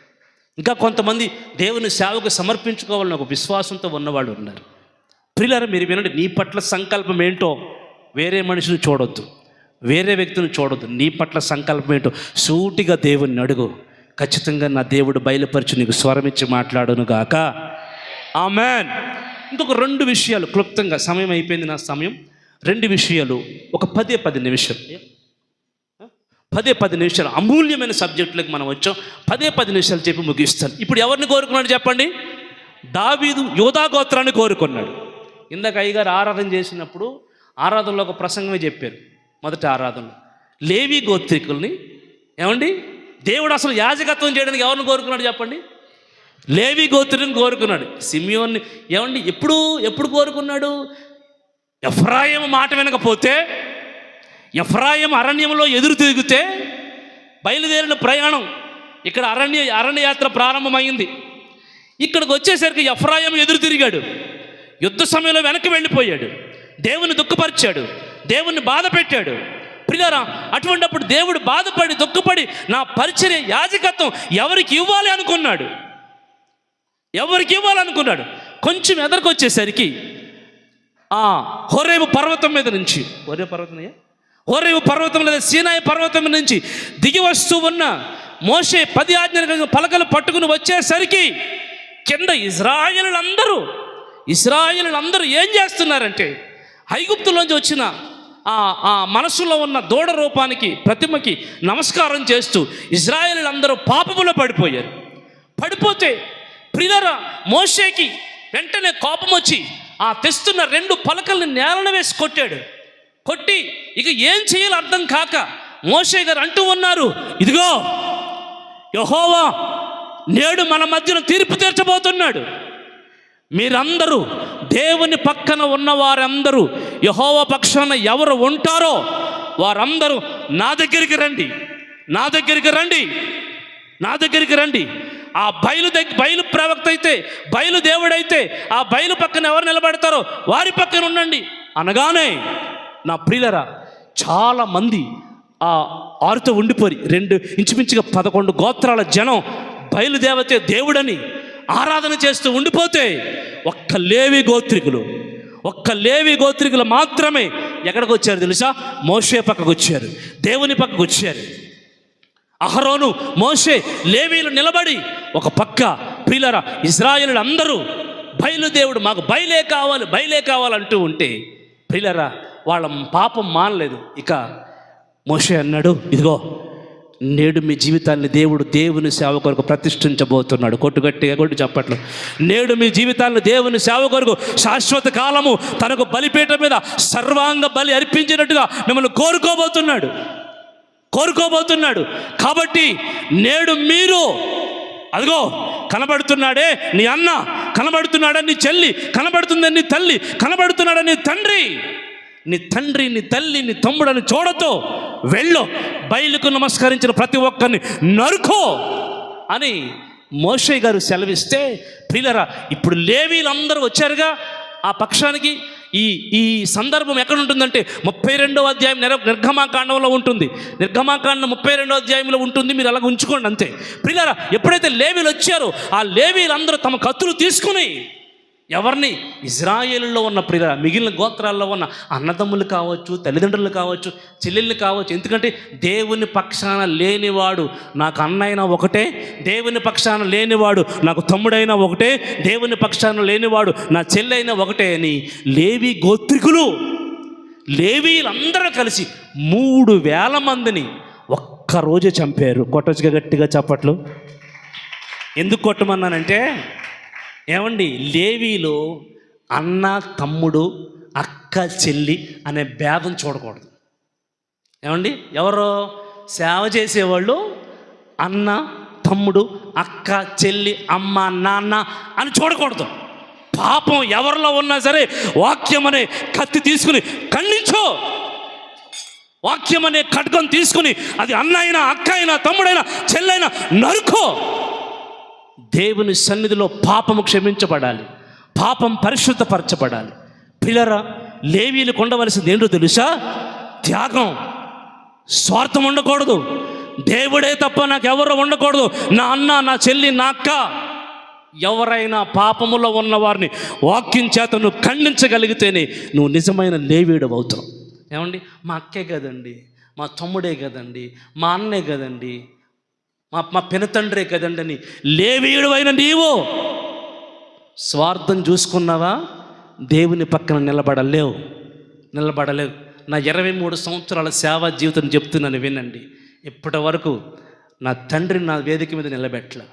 ఇంకా కొంతమంది దేవుని సేవకు సమర్పించుకోవాలని ఒక విశ్వాసంతో ఉన్నవాళ్ళు ఉన్నారు. ప్రియులారా, మీరు వినండి, నీ పట్ల సంకల్పం ఏంటో వేరే మనిషిని చూడొద్దు, వేరే వ్యక్తిని చూడొద్దు. నీ పట్ల సంకల్పం ఏంటో సూటిగా దేవుణ్ణి అడుగు. ఖచ్చితంగా నా దేవుడు బయలుపరిచి నీకు స్వరమిచ్చి మాట్లాడును గాక. ఆమేన్. ఇంకొక 2 విషయాలు క్లుప్తంగా, సమయం అయిపోయింది నా సమయం. 2 విషయాలు ఒక 10 నిమిషాలు 10 నిమిషాలు అమూల్యమైన సబ్జెక్టులకు మనం వచ్చాం. 10 నిమిషాలు చెప్పి ముగిస్తాను. ఇప్పుడు ఎవరిని కోరుకున్నాడు చెప్పండి? దావీదు యోధా గోత్రాన్ని కోరుకున్నాడు. ఇందాక అయ్యగారు ఆరాధన చేసినప్పుడు ఆరాధనలో ఒక ప్రసంగమే చెప్పారు. మొదటి ఆరాధనలో లేవి గోత్రికుల్ని, ఏమండి, దేవుడు అసలు యాజకత్వం చేయడానికి ఎవరిని కోరుకున్నాడు చెప్పండి? లేవి గోత్రుని కోరుకున్నాడు. సిమియోన్ని ఏమండి ఎప్పుడు కోరుకున్నాడు? ఎఫ్రాయిము మాట వినకపోతే, ఎఫ్రాయిము అరణ్యంలో ఎదురు తిరిగితే, బయలుదేరిన ప్రయాణం ఇక్కడ అరణ్యయాత్ర ప్రారంభమైంది. ఇక్కడికి వచ్చేసరికి ఎఫ్రాయిము ఎదురు తిరిగాడు. యుద్ధ సమయంలో వెనక్కి వెళ్ళిపోయాడు. దేవుని దుఃఖపరిచాడు, దేవుని బాధ పెట్టాడు. ప్రియులారా, అటువంటిప్పుడు దేవుడు బాధపడి దుఃఖపడి నా పరిచర్య యాజకత్వం ఎవరికి ఇవ్వాలి అనుకున్నాడు. కొంచెం ఎదరికొచ్చేసరికి హోరేబు పర్వతం మీద నుంచి హోరేబు పర్వతం లేదా సీనాయి పర్వతం నుంచి దిగి వస్తూ ఉన్న మోషే 10 ఆజ్ఞల పలకలు పట్టుకుని వచ్చేసరికి కింద ఇశ్రాయేలులందరూ ఏం చేస్తున్నారంటే, ఐగుప్తులోంచి వచ్చిన ఆ మనసులో ఉన్న దూడ రూపానికి ప్రతిమకి నమస్కారం చేస్తూ ఇశ్రాయేలులందరూ పాపములో పడిపోతే ప్రియులారా, మోషేకి వెంటనే కోపం వచ్చి ఆ తెస్తున్న 2 పలకల్ని నేలన వేసి కొట్టి ఇక ఏం చేయాలో అర్థం కాక మోషే గారు అంటూ ఉన్నారు, ఇదిగో యెహోవా నేడు మన మధ్యన తీర్పు తీర్చబోతున్నాడు. మీరందరూ దేవుని పక్కన ఉన్న వారందరూ యెహోవా పక్షాన ఎవరు ఉంటారో వారందరూ నా దగ్గరికి రండి. ఆ బయలు ప్రవక్త అయితే, బయలు దేవుడైతే ఆ బయలు పక్కన ఎవరు నిలబడతారో వారి పక్కన ఉండండి అనగానే, నా ప్రియులరా, చాలామంది ఆ ఆరుతో ఉండిపోయి ఇంచుమించుగా 11 గోత్రాల జనం బయలుదేవతే దేవుడని ఆరాధన చేస్తూ ఉండిపోతే ఒక్క లేవి గోత్రికులు మాత్రమే ఎక్కడికి వచ్చారు తెలుసా? మోషే పక్కకు వచ్చారు, దేవుని పక్కకు వచ్చారు. అహరోను, మోషే, లేవీలు నిలబడి ఒక పక్క ప్రియులారా ఇశ్రాయేలులు అందరూ బయలుదేవుడు మాకు బయలే కావాలంటూ ఉంటే ప్రియులారా వాళ్ళ పాపం మానలేదు. ఇక మోషే అన్నాడు, ఇదిగో నేడు మీ జీవితాన్ని దేవుని సేవ కొరకు ప్రతిష్ఠించబోతున్నాడు. గట్టిగా కొట్టు చప్పట్లు. నేడు మీ జీవితాన్ని దేవుని సేవ కొరకు శాశ్వత కాలము తనకు బలిపీఠం మీద సర్వాంగ బలి అర్పించినట్టుగా మిమ్మల్ని కోరుకోబోతున్నాడు. కాబట్టి నేడు మీరు అదిగో కనబడుతున్నాడే నీ అన్న, కనబడుతున్నాడే నీ చెల్లి, కనబడుతుందని నీ తల్లి, కనబడుతున్నాడే నీ తండ్రి, నీ తల్లి, నీ తమ్ముడని చూడతో వెళ్ళు, బయలుకు నమస్కరించిన ప్రతి ఒక్కరిని నరుకో అని మోషే గారు సెలవిస్తే, ప్రియులరా ఇప్పుడు లేవీలందరూ వచ్చారుగా ఆ పక్షానికి. ఈ సందర్భం ఎక్కడ ఉంటుందంటే 32వ అధ్యాయం నిర్గమాకాండంలో ఉంటుంది. నిర్గమాకాండం 32వ అధ్యాయంలో ఉంటుంది. మీరు అలాగ ఉంచుకోండి అంతే. ప్రియులారా, ఎప్పుడైతే లేవీలు వచ్చారో ఆ లేవీలందరూ తమ కత్తులు తీసుకుని ఎవరిని, ఇజ్రాయేలులో ఉన్న ప్రియులారా మిగిలిన గోత్రాల్లో ఉన్న అన్నదమ్ములు కావచ్చు, తల్లిదండ్రులు కావచ్చు, చెల్లెళ్ళు కావచ్చు, ఎందుకంటే దేవుని పక్షాన లేనివాడు నాకు అన్నైనా ఒకటే, దేవుని పక్షాన లేనివాడు నాకు తమ్ముడైనా ఒకటే, దేవుని పక్షాన లేనివాడు నా చెల్లైనా ఒకటే అని లేవి గోత్రికులు, లేవీలందరూ కలిసి 3000 మందిని ఒక్కరోజు చంపారు. కొట్టొచ్చుగా గట్టిగా చప్పట్లు. ఎందుకు కొట్టమన్నానంటే, ఏమండి, లేవీలో అన్న, తమ్ముడు, అక్క, చెల్లి అనే భేదం చూడకూడదు. ఏమండి, ఎవరో సేవ చేసేవాళ్ళు అన్న, తమ్ముడు, అక్క, చెల్లి, అమ్మ, నాన్న అని చూడకూడదు. పాపం ఎవరిలో ఉన్నా సరే వాక్యం అనే కత్తి తీసుకుని ఖండించో, వాక్యం అనే ఖడ్గం తీసుకుని అది అన్న అయినా, అక్క అయినా, తమ్ముడైనా, చెల్లైనా నరుకో. దేవుని సన్నిధిలో పాపము క్షమించబడాలి, పాపం పరిశుద్ధపరచబడాలి. పిల్లరా, లేవీలు ఉండవలసింది ఏంటో తెలుసా? త్యాగం. స్వార్థం ఉండకూడదు. దేవుడే తప్ప నాకు ఎవరు ఉండకూడదు. నా అన్న, నా చెల్లి, నా అక్క, ఎవరైనా పాపములో ఉన్నవారిని వాక్యం చేత నువ్వు ఖండించగలిగితేనే నువ్వు నిజమైన లేవీడు అవుతావు. ఏమండి, మా అక్కే కదండి, మా తమ్ముడే కదండి, మా అన్నే కదండి, మా పినతండ్రే కదండి అని లేవీయుడు అయిన నీవు స్వార్థం చూసుకున్నావా? దేవుని పక్కన నిలబడలేవు. నా 23 సంవత్సరాల సేవా జీవితం చెప్తున్నాను, వినండి. ఇప్పటి వరకు నా తండ్రిని నా వేదిక మీద నిలబెట్టల,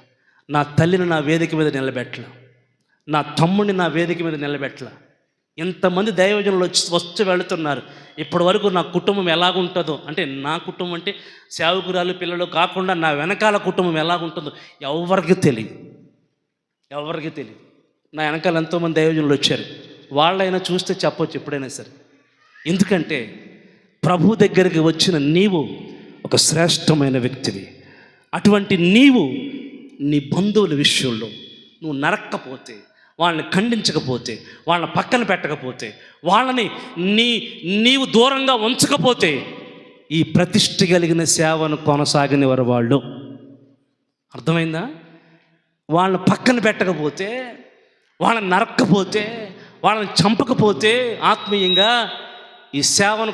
నా తల్లిని నా వేదిక మీద నిలబెట్టల, నా తమ్ముడిని నా వేదిక మీద నిలబెట్టల. ఇంతమంది దైవజనులు వచ్చి వెళుతున్నారు. ఇప్పటి వరకు నా కుటుంబం ఎలాగుంటుందో, అంటే నా కుటుంబం అంటే సేవకురాలు, పిల్లలు కాకుండా నా వెనకాల కుటుంబం ఎలాగుంటుందో ఎవరికి తెలియదు. నా వెనకాల ఎంతోమంది దైవజనులు వచ్చారు. వాళ్ళైనా చూస్తే చెప్పొచ్చు ఎప్పుడైనా సరే. ఎందుకంటే ప్రభు దగ్గరికి వచ్చిన నీవు ఒక శ్రేష్టమైన వ్యక్తివి. అటువంటి నీవు నీ బంధువుల విషయంలో నువ్వు నరక్కపోతే, వాళ్ళని ఖండించకపోతే, వాళ్ళని పక్కన పెట్టకపోతే, వాళ్ళని నీవు దూరంగా ఉంచకపోతే ఈ ప్రతిష్ఠ కలిగిన సేవను కొనసాగినవారు వాళ్ళు. అర్థమైందా? వాళ్ళని పక్కన పెట్టకపోతే, వాళ్ళని నరక్కపోతే, వాళ్ళని చంపకపోతే ఆత్మీయంగా ఈ సేవను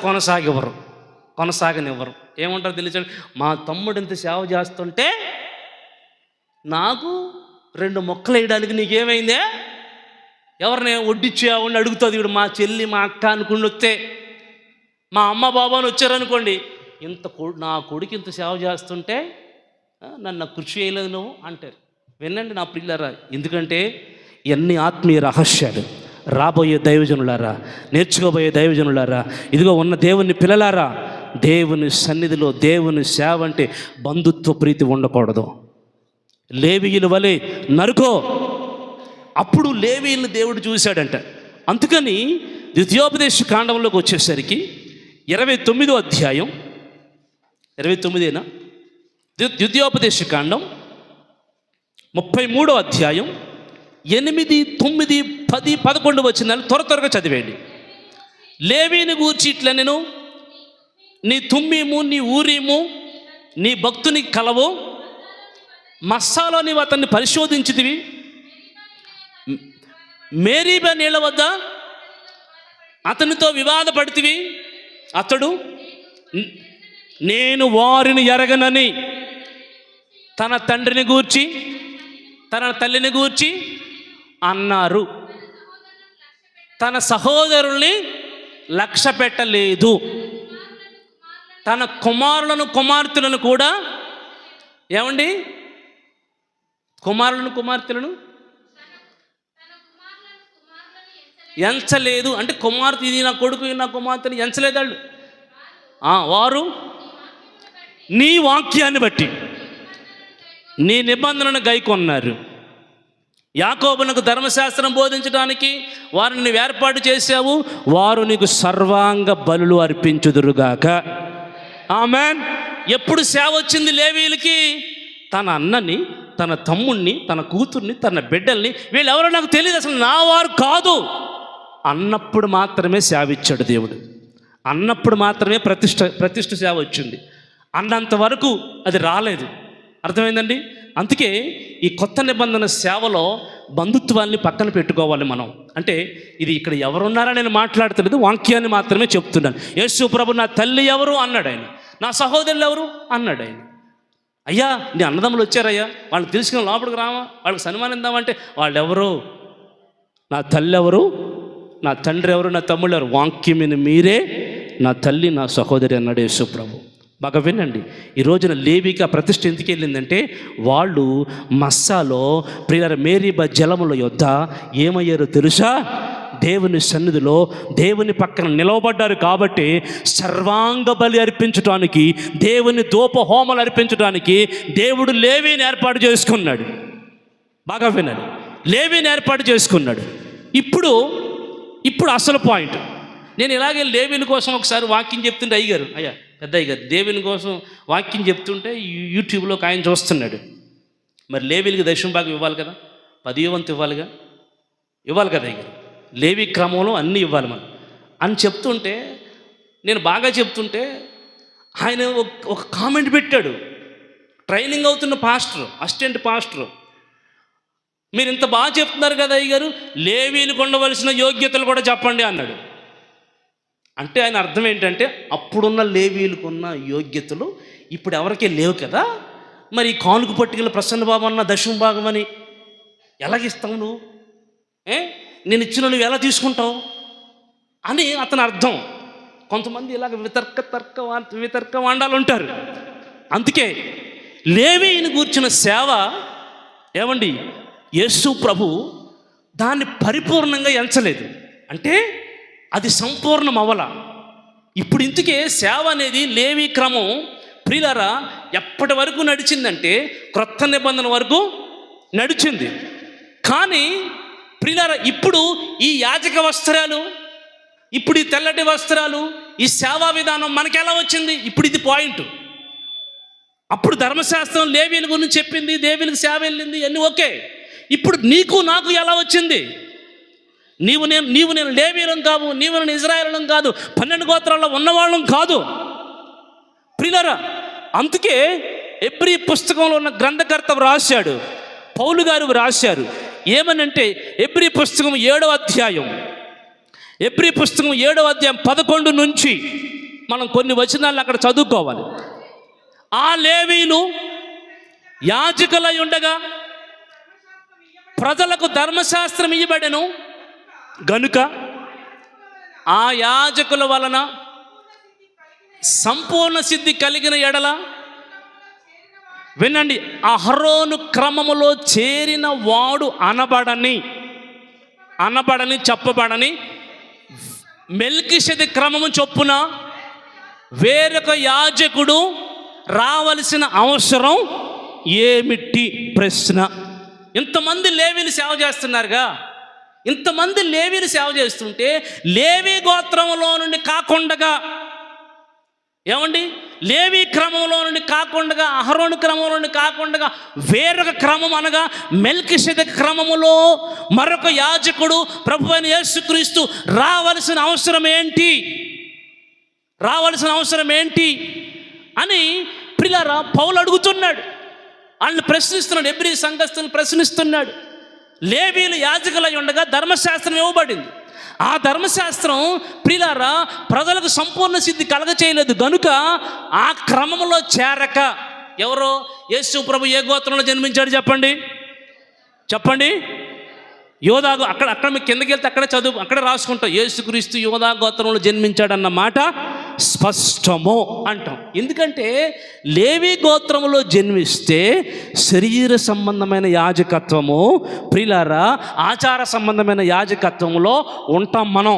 కొనసాగనివ్వరు. ఏమంటారు తెలియచండి? మా తమ్ముడు ఇంత సేవ చేస్తుంటే నాకు 2 మొక్కలు వేయడానికి నీకేమైందే? ఎవరిని వడ్డిచ్చావని అడుగుతుంది. ఇప్పుడు మా చెల్లి, మా అక్క అనుకుని వస్తే, మా అమ్మ బాబా అని వచ్చారనుకోండి, నా కొడుకు ఇంత సేవ చేస్తుంటే నన్ను కృషి చేయలేదు నువ్వు అంటారు. వినండి నా పిల్లరా, ఎందుకంటే ఇవన్నీ ఆత్మీయ రహస్యాలు. రాబోయే దైవజనులారా, నేర్చుకోబోయే దైవజనులారా, ఇదిగో ఉన్న దేవుని పిల్లలారా, దేవుని సన్నిధిలో దేవుని సేవ అంటే బంధుత్వ ప్రీతి ఉండకూడదు. లేవీయుల వలె నరుకో. అప్పుడు లేవీయులను దేవుడు చూశాడంట. అందుకని ద్వితీయోపదేశ కాండంలోకి వచ్చేసరికి 29వ అధ్యాయం, 29ఏనా? ద్వితీయోపదేశ కాండం 33వ అధ్యాయం 8, 9, 10, 11 వచనాలు త్వరగా చదివేయండి. లేవీని గూర్చి ఇట్లా, నేను నీ తుమ్మీము, నీ ఊరీము, నీ భక్తుని కలవు, మస్సాలో నీవు అతన్ని పరిశోధించితివి, మేరీబా నీళ్ళ వద్ద అతనితో వివాదపడితివి. అతడు నేను వారిని ఎరగనని తన తండ్రిని గూర్చి, తన తల్లిని గూర్చి అన్నారు. తన సహోదరుల్ని లక్ష్య పెట్టలేదు, తన కుమారులను కుమార్తెలను కూడా ఏమండి? కుమారులను కుమార్తెలను ఎంచలేదు. అంటే కుమార్తె, ఇది నా కొడుకు, ఇది నా కుమార్తెని ఎంచలేదు వాళ్ళు. వారు నీ వాక్యాన్ని బట్టి నీ నిబంధనను గైకొన్నారు. యాకోబునకు ధర్మశాస్త్రం బోధించడానికి వారిని నీవు ఏర్పాటు చేశావు. వారు నీకు సర్వాంగ బలులు అర్పించుదురుగాక. ఆమేన్. ఎప్పుడు సేవ వచ్చింది లేవీయులకి? తన అన్నని, తన తమ్ముణ్ణి, తన కూతుర్ని, తన బిడ్డల్ని, వీళ్ళెవరో నాకు తెలియదు, అసలు నా వారు కాదు అన్నప్పుడు మాత్రమే సేవ ఇచ్చాడు దేవుడు. అన్నప్పుడు మాత్రమే ప్రతిష్ఠ సేవ వచ్చింది. అన్నంత వరకు అది రాలేదు. అర్థమైందండి? అందుకే ఈ కొత్త నిబంధన సేవలో బంధుత్వాన్ని పక్కన పెట్టుకోవాలి మనం. అంటే ఇది ఇక్కడ ఎవరున్నారా నేను మాట్లాడతలేదు, వాక్యాన్ని మాత్రమే చెప్తున్నాను. యేసు ప్రభు నా తల్లి ఎవరు అన్నాడు ఆయన, నా సహోదరులు ఎవరు అన్నాడు ఆయన. అయ్యా నీ అన్నదమ్ములు వచ్చారయ్యా, వాళ్ళు తెలుసుకుని లోపలికి రావా, వాళ్ళకి సన్మానిద్దామంటే వాళ్ళు ఎవరు? నా తల్లి ఎవరు, నా తండ్రి ఎవరు, నా తమ్ముళ్ళు ఎవరు? వాక్యమైన మీరే నా తల్లి, నా సహోదరి అన్నాడు యేసు ప్రభు. బాగా వినండి. ఈ రోజున లేవికి ఆ ప్రతిష్ఠ ఎందుకు వెళ్ళిందంటే, వాళ్ళు మస్సాలో ప్రియులారా మేరీబా జలముల యొద్ద ఏమయ్యారో తెలుసా? దేవుని సన్నిధిలో దేవుని పక్కన నిలవబడ్డారు. కాబట్టి సర్వాంగ బలి అర్పించడానికి, దేవుని ధూప హోమాలు అర్పించడానికి దేవుడు లేవీని ఏర్పాటు చేసుకున్నాడు. బాగా వినండి, లేవీని ఏర్పాటు చేసుకున్నాడు. ఇప్పుడు అసలు పాయింట్. నేను ఇలాగే లేవీని కోసం ఒకసారి వాక్యం చెప్తుంటే పెద్ద అయ్యగారు దేవుని కోసం వాక్యం చెప్తుంటే యూట్యూబ్లో ఒక ఆయన చూస్తున్నాడు. మరి లేవీలకి దశమ భాగం ఇవ్వాలి కదా, 10వ వంతు ఇవ్వాలి కదా అయ్యగారు. లేవీ క్రమంలో అన్నీ ఇవ్వాలి మనం అని చెప్తుంటే, నేను బాగా చెప్తుంటే ఆయన ఒక కామెంట్ పెట్టాడు. ట్రైనింగ్ అవుతున్న పాస్టర్, అసిస్టెంట్ పాస్టర్, మీరు ఇంత బాగా చెప్తున్నారు కదా అయ్యగారు, లేవీలకు ఉండవలసిన యోగ్యతలు కూడా చెప్పండి అన్నాడు. అంటే ఆయన అర్థం ఏంటంటే, అప్పుడున్న లేవీలకు ఉన్న యోగ్యతలు ఇప్పుడు ఎవరికీ లేవు కదా, మరి కానుక పట్టుకెళ్ళి ప్రసన్న బాబు అన్న దశమ భాగం అని ఎలాగిస్తావు నువ్వు? నేను ఇచ్చిన నువ్వు ఎలా తీసుకుంటావు అని అతని అర్థం. కొంతమంది ఇలాగ వితర్క వాండాలు ఉంటారు. అందుకే లేవీని గూర్చిన సేవ ఏమండి, యేసు ప్రభు దాన్ని పరిపూర్ణంగా ఎంచలేదు. అంటే అది సంపూర్ణం అవ్వాల. ఇప్పుడు ఇందుకే సేవ అనేది లేవీ క్రమం ప్రియులారా ఎప్పటి వరకు నడిచిందంటే క్రొత్త నిబంధన వరకు నడిచింది. కానీ ప్రియులారా ఇప్పుడు ఈ యాజక వస్త్రాలు, ఇప్పుడు ఈ తెల్లటి వస్త్రాలు, ఈ సేవా విధానం మనకి ఎలా వచ్చింది? ఇప్పుడు ఇది పాయింట్. అప్పుడు ధర్మశాస్త్రం లేవీల గురించి చెప్పింది, దేవునికి సేవ వెళ్ళింది, అన్నీ ఓకే. ఇప్పుడు నీకు నాకు ఎలా వచ్చింది? నీవు నేను లేవీలం కాదు, నీవు నేను ఇజ్రాయేలులం కాదు, 12 గోత్రాల్లో ఉన్నవాళ్ళం కాదు ప్రియులారా. అందుకే ఎబ్రీ పుస్తకంలో ఉన్న గ్రంథకర్త రాశాడు, పౌలు గారు రాశారు. ఏమనంటే ఎబ్రీ పుస్తకం 7వ అధ్యాయం 11 నుంచి మనం కొన్ని వచనాలు అక్కడ చదువుకోవాలి. ఆ లేవీలు యాజకులై ఉండగా ప్రజలకు ధర్మశాస్త్రం ఇయ్యబడెను గనుక ఆ యాజకుల వలన సంపూర్ణ సిద్ధి కలిగిన ఎడల, వినండి, అహరోను క్రమములో చేరిన వాడు చెప్పబడని మెల్కీషెదెకు క్రమము చొప్పున వేరొక యాజకుడు రావలసిన అవసరం ఏమిటి? ప్రశ్న. ఇంతమంది లేవీలు సేవ చేస్తున్నారుగా, ఇంతమంది లేవీలు సేవ చేస్తుంటే లేవీ గోత్రంలో నుండి కాకుండా, ఏమండి, లేవీ క్రమంలో నుండి కాకుండా, అహరోను క్రమంలో నుండి కాకుండా వేరొక క్రమం అనగా మెల్కీషెదెకు క్రమములో మరొక యాజకుడు ప్రభువైన యేసుక్రీస్తు రావలసిన అవసరం ఏంటి అని ప్రియులారా పౌలు అడుగుతున్నాడు. వాళ్ళని ప్రశ్నిస్తున్నాడు, ఎబ్రీ సంఘస్థులను ప్రశ్నిస్తున్నాడు. లేవీలు యాజకులై ఉండగా ధర్మశాస్త్రం ఇవ్వబడింది. ఆ ధర్మశాస్త్రం ప్రియులారా ప్రజలకు సంపూర్ణ సిద్ధి కలగచేయలేదు గనుక ఆ క్రమంలో చేరక, ఎవరో యేసు ప్రభు ఏ గోత్రంలో జన్మించాడు చెప్పండి? యోధా. అక్కడ మీకు కిందకి వెళ్తే అక్కడే రాసుకుంటాం, యేసుక్రీస్తు యోధా గోత్రంలో జన్మించాడన్న మాట స్పష్టము అంటాం. ఎందుకంటే లేవి గోత్రములో జన్మిస్తే శరీర సంబంధమైన యాజకత్వము, ప్రియులారా ఆచార సంబంధమైన యాజకత్వంలో ఉంటాం మనం.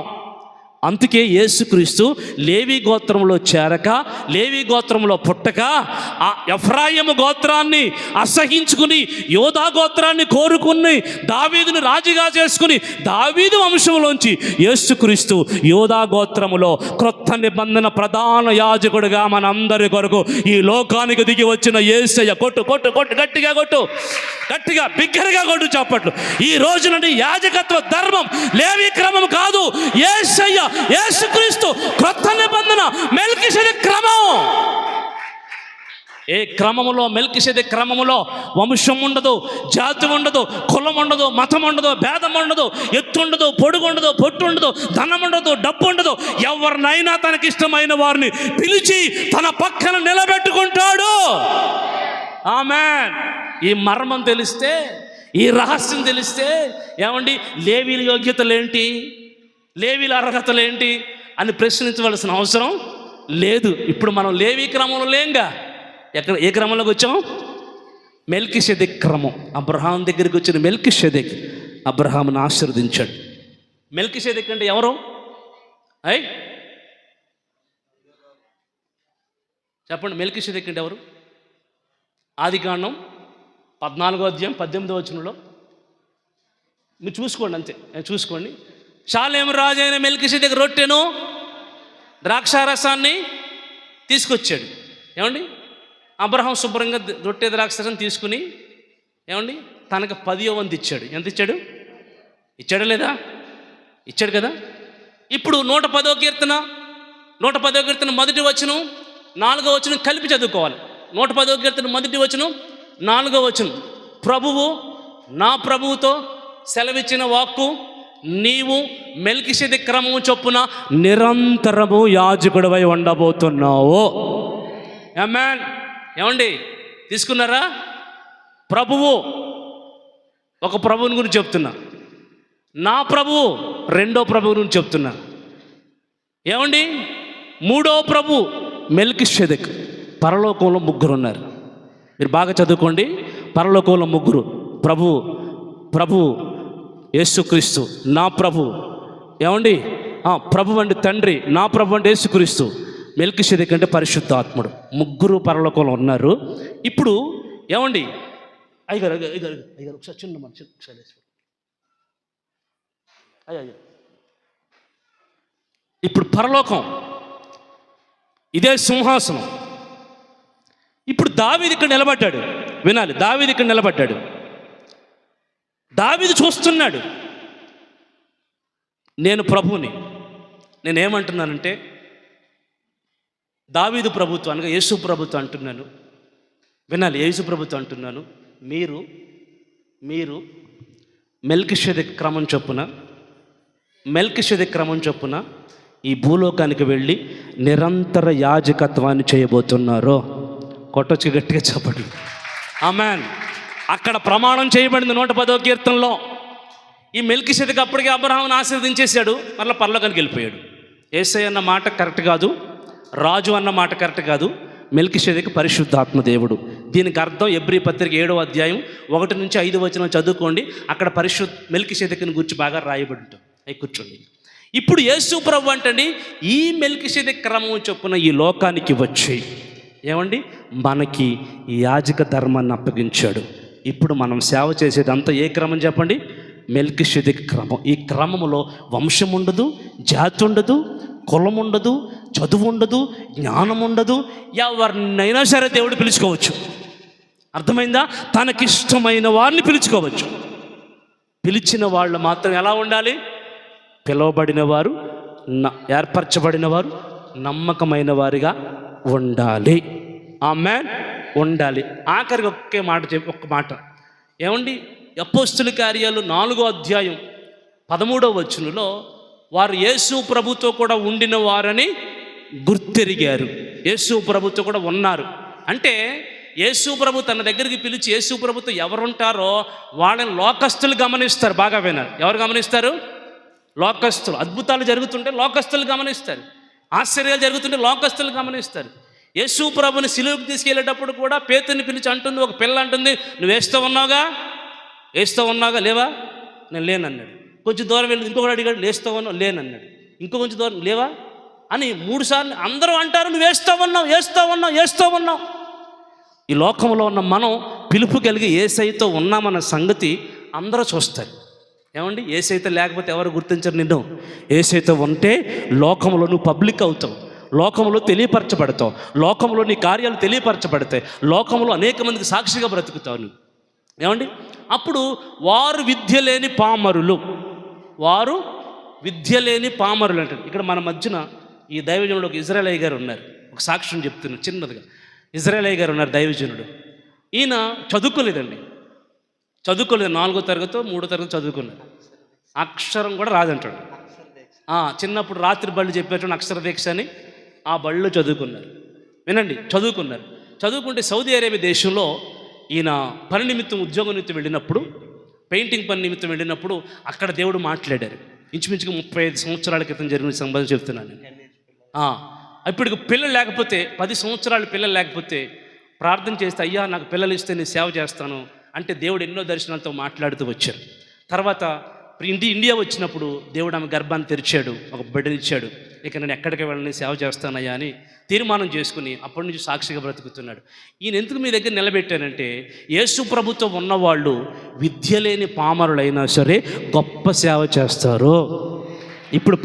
అందుకే యేసుక్రీస్తు లేవి గోత్రంలో చేరక, లేవి గోత్రంలో పుట్టక, ఆ ఎఫ్రాయిము గోత్రాన్ని అసహించుకుని యోధా గోత్రాన్ని కోరుకుని దావీదును రాజుగా చేసుకుని దావీదు వంశంలోంచి యేసుక్రీస్తు యోధా గోత్రములో క్రొత్త నిబంధన ప్రధాన యాజకుడిగా మనందరి కొరకు ఈ లోకానికి దిగి వచ్చిన యేసయ్య. కొట్టు కొట్టు కొట్టు, గట్టిగా కొట్టు, గట్టిగా బిగ్గరగా కొట్టు చప్పట్లు. ఈ రోజు నుండి యాజకత్వ ధర్మం లేవి క్రమం కాదు, యేసయ్య యేసుక్రీస్తు క్రొత్త నిబంధన మెల్కీసెదెకు క్రమం. ఏ క్రమములో, మెల్కీసెదెకు క్రమములో వంశం ఉండదు, జాతి ఉండదు, కులం ఉండదు, మతం ఉండదు, భేదం ఉండదు, ఎత్తు ఉండదు, పొడుగు ఉండదు, పొట్టు ఉండదు, ధనం ఉండదు, డబ్బు ఉండదు. ఎవరినైనా తనకిష్టమైన వారిని పిలిచి తన పక్కన నిలబెట్టుకుంటాడు. ఆమేన్. ఈ మర్మం తెలిస్తే, ఈ రహస్యం తెలిస్తే, ఏమండి లేవీల యోగ్యతలేంటి, లేవీల అర్హతలేంటి అని ప్రశ్నించవలసిన అవసరం లేదు. ఇప్పుడు మనం లేవీ క్రమంలో లేంగా. ఏ క్రమంలోకి వచ్చాం? మెల్కీసెదెకు క్రమం. అబ్రహాం దగ్గరికి వచ్చిన మెల్కీసెదెకు అబ్రహామును ఆశీర్వదించాడు. మెల్కీసెదెకు అంటే ఎవరు? చెప్పండి, మెల్కీసెదెకు అంటే ఎవరు? ఆదికాండం 14:18 మీరు చూసుకోండి, అంతే చూసుకోండి. షాలేము రాజు అయిన మెల్కీసెదెకు రొట్టెను ద్రాక్షారసాన్ని తీసుకొచ్చాడు. ఏమండి అబ్రహాం శుభ్రంగా రొట్టె ద్రాక్షారసం తీసుకుని ఏమండి తనకు 10వ వంతు ఇచ్చాడు. ఎంత ఇచ్చాడు? ఇచ్చాడా లేదా? ఇచ్చాడు కదా. ఇప్పుడు 110వ కీర్తన 110వ వచనం 4వ వచనం కలిపి చదువుకోవాలి. 110వ కీర్తన 1వ వచనం 4వ వచనం, ప్రభువు నా ప్రభువుతో సెలవిచ్చిన వాక్కు, నీవు మెల్కీసెదెకు క్రమము చొప్పున నిరంతరము యాజకుడివై ఉండబోతున్నావు. ఆమేన్. ఏమండి తీసుకున్నారా? ప్రభువు, ఒక ప్రభువుని గురించి చెప్తున్నా. నా ప్రభువు, రెండో ప్రభువు గురించి చెప్తున్నా. ఏమండి మూడో ప్రభు మెల్కీసెదెకు. పరలోకంలో 3 ఉన్నారు. మీరు బాగా చదువుకోండి. పరలోకంలో 3. ప్రభు యేసుక్రీస్తు నా ప్రభు. ఏమండి ప్రభు అంటే తండ్రి, నా ప్రభు అంటే యేసుక్రీస్తు, మెల్కీసెదెకు అంటే పరిశుద్ధాత్ముడు. 3 పరలోకంలో ఉన్నారు. ఇప్పుడు ఏమండి అయ్యగారు ఒకసారి చిన్న మనిషి అయ్యా, ఇప్పుడు పరలోకం ఇదే సింహాసనం. ఇప్పుడు దావీదు ఇక్కడ నిలబడ్డాడు. వినాలి, దావీదు ఇక్కడ నిలబడ్డాడు. దావీదు చూస్తున్నాడు, నేను ప్రభువుని. నేనేమంటున్నానంటే దావీదు ప్రభుత్వం అనగా యేసు ప్రభుత్వం అంటున్నాను. వినాలి, యేసు ప్రభుత్వం అంటున్నాను. మీరు మెల్కీసెదెకు క్రమం చొప్పున ఈ భూలోకానికి వెళ్ళి నిరంతర యాజకత్వాన్ని చేయబోతున్నారు. కొట్టొచ్చి గట్టిగా చెప్పండి. ఆమేన్. అక్కడ ప్రమాణం చేయబడింది 110వ కీర్తనలో. ఈ మెల్కీసెదెకు అప్పటికే అబ్రహామును ఆశీర్వదించేశాడు, మళ్ళీ పరలోకానికి వెళ్ళిపోయాడు. యేసయ్య అన్న మాట కరెక్ట్ కాదు, రాజు అన్న మాట కరెక్ట్ కాదు. మెల్కీసెదెకు పరిశుద్ధాత్మ దేవుడు. దీనికి అర్థం ఎబ్రీ పత్రిక 7వ అధ్యాయం 1 నుంచి 5 వచనం చదువుకోండి. అక్కడ మెల్కీసెదెకుని గురించి బాగా రాయబడి ఉంటుంది. అవి కూర్చోండి. ఇప్పుడు యేసు ప్రభు అంటండి ఈ మెల్కీసెదెకు క్రమం చొప్పున ఈ లోకానికి వచ్చి ఏమండి మనకి ఈ యాజక ధర్మాన్ని అప్పగించాడు. ఇప్పుడు మనం సేవ చేసేదంతా ఏ క్రమం చెప్పండి? మెల్కీసెదెకు క్రమం. ఈ క్రమంలో వంశం ఉండదు, జాతి ఉండదు, కులం ఉండదు, చదువు ఉండదు, జ్ఞానం ఉండదు. ఎవరినైనా సరే దేవుడు పిలుచుకోవచ్చు. అర్థమైందా? తనకిష్టమైన వారిని పిలుచుకోవచ్చు. పిలిచిన వాళ్ళు మాత్రం ఎలా ఉండాలి? పిలువబడిన వారు, ఏర్పరచబడిన వారు, నమ్మకమైన వారిగా ఉండాలి. ఆమేన్. ఉండాలి. ఆఖరికి ఒక్క మాట ఏమండి అపోస్తుల కార్యాలు 4వ అధ్యాయం 13వ వచనంలో వారు యేసు ప్రభుతో కూడా ఉండిన వారని గుర్తెరిగారు. యేసు ప్రభుతో కూడా ఉన్నారు అంటే యేసు ప్రభు తన దగ్గరికి పిలిచి యేసు ప్రభుతో ఎవరుంటారో వాళ్ళని లోకస్తులు గమనిస్తారు. బాగా వినాలి. ఎవరు గమనిస్తారు? లోకస్తులు. అద్భుతాలు జరుగుతుంటే లోకస్తులు గమనిస్తారు. ఆశ్చర్యాలు జరుగుతుంటే లోకస్తులు గమనిస్తారు. యేసు ప్రభుని సిలువకు తీసుకెళ్ళేటప్పుడు కూడా పేతుని పిలిచి అంటుంది, ఒక పిల్ల అంటుంది, నువ్వు వేస్తూ ఉన్నావుగా లేవా? నేను లేనన్నాడు. కొంచెం దూరం వెళ్ళి ఇంకొకటి అడిగాడు, లేస్తూ ఉన్నావు? లేనన్నాడు. ఇంకో కొంచెం దూరం లేవా అని 3 సార్లు అందరూ అంటారు, నువ్వు వేస్తూ ఉన్నావు. ఈ లోకంలో ఉన్న మనం పిలుపు కలిగి యేసయ్యతో ఉన్నామన్న సంగతి అందరూ చూస్తారు. ఏమండి, యేసయ్యతో లేకపోతే ఎవరు గుర్తించరు నిన్ను. యేసయ్యతో ఉంటే లోకంలో నువ్వు పబ్లిక్ అవుతావు, లోకంలో తెలియపరచబడతావు, లోకంలో నీ కార్యాలు తెలియపరచబడతాయి, లోకంలో అనేక మందికి సాక్షిగా బ్రతుకుతావు నువ్వు. ఏమండి, అప్పుడు వారు విద్య లేని పామరులు అంటారు. ఇక్కడ మన మధ్యన ఈ దైవజనుడు ఒక ఇజ్రాయేలయ్య గారు ఉన్నారు. ఒక సాక్ష్యం చెప్తున్నాను చిన్నదిగా. ఇజ్రాయేలయ్య గారు ఉన్నారు దైవజనుడు. ఈయన చదువుకోలేదండి, 4వ తరగతి 3వ తరగతి చదువుకున్నాడు. అక్షరం కూడా రాదంటాడు. చిన్నప్పుడు రాత్రి బళ్ళు చెప్పేటప్పుడు అక్షర దీక్ష అని ఆ బళ్ళు చదువుకున్నారు. వినండి, చదువుకుంటే సౌదీ అరేబియా దేశంలో ఈయన పని నిమిత్తం, ఉద్యోగం నిమిత్తం వెళ్ళినప్పుడు, పెయింటింగ్ పని నిమిత్తం వెళ్ళినప్పుడు అక్కడ దేవుడు మాట్లాడారు. ఇంచుమించుగా 35 సంవత్సరాల క్రితం జరిగిన సంబంధం చెప్తున్నాను. ఇప్పటికి పిల్లలు లేకపోతే 10 సంవత్సరాలు పిల్లలు లేకపోతే ప్రార్థన చేస్తే, అయ్యా నాకు పిల్లలు ఇస్తే నేను సేవ చేస్తాను అంటే దేవుడు ఎన్నో దర్శనాలతో మాట్లాడుతూ వచ్చారు. తర్వాత ఇండియా వచ్చినప్పుడు దేవుడు ఆమె గర్భాన్ని తెరిచాడు, ఒక బిడ్డనిచ్చాడు. ఇక నేను ఎక్కడికి వెళ్ళని సేవ చేస్తానయ్యా అని తీర్మానం చేసుకుని అప్పటి నుంచి సాక్షిగా బ్రతుకుతున్నాడు. ఈయన ఎందుకు మీ దగ్గర నిలబెట్టానంటే, యేసు ప్రభుతో ఉన్నవాళ్ళు విద్య లేని పామరులైనా సరే గొప్ప సేవ చేస్తారు. ఇప్పుడు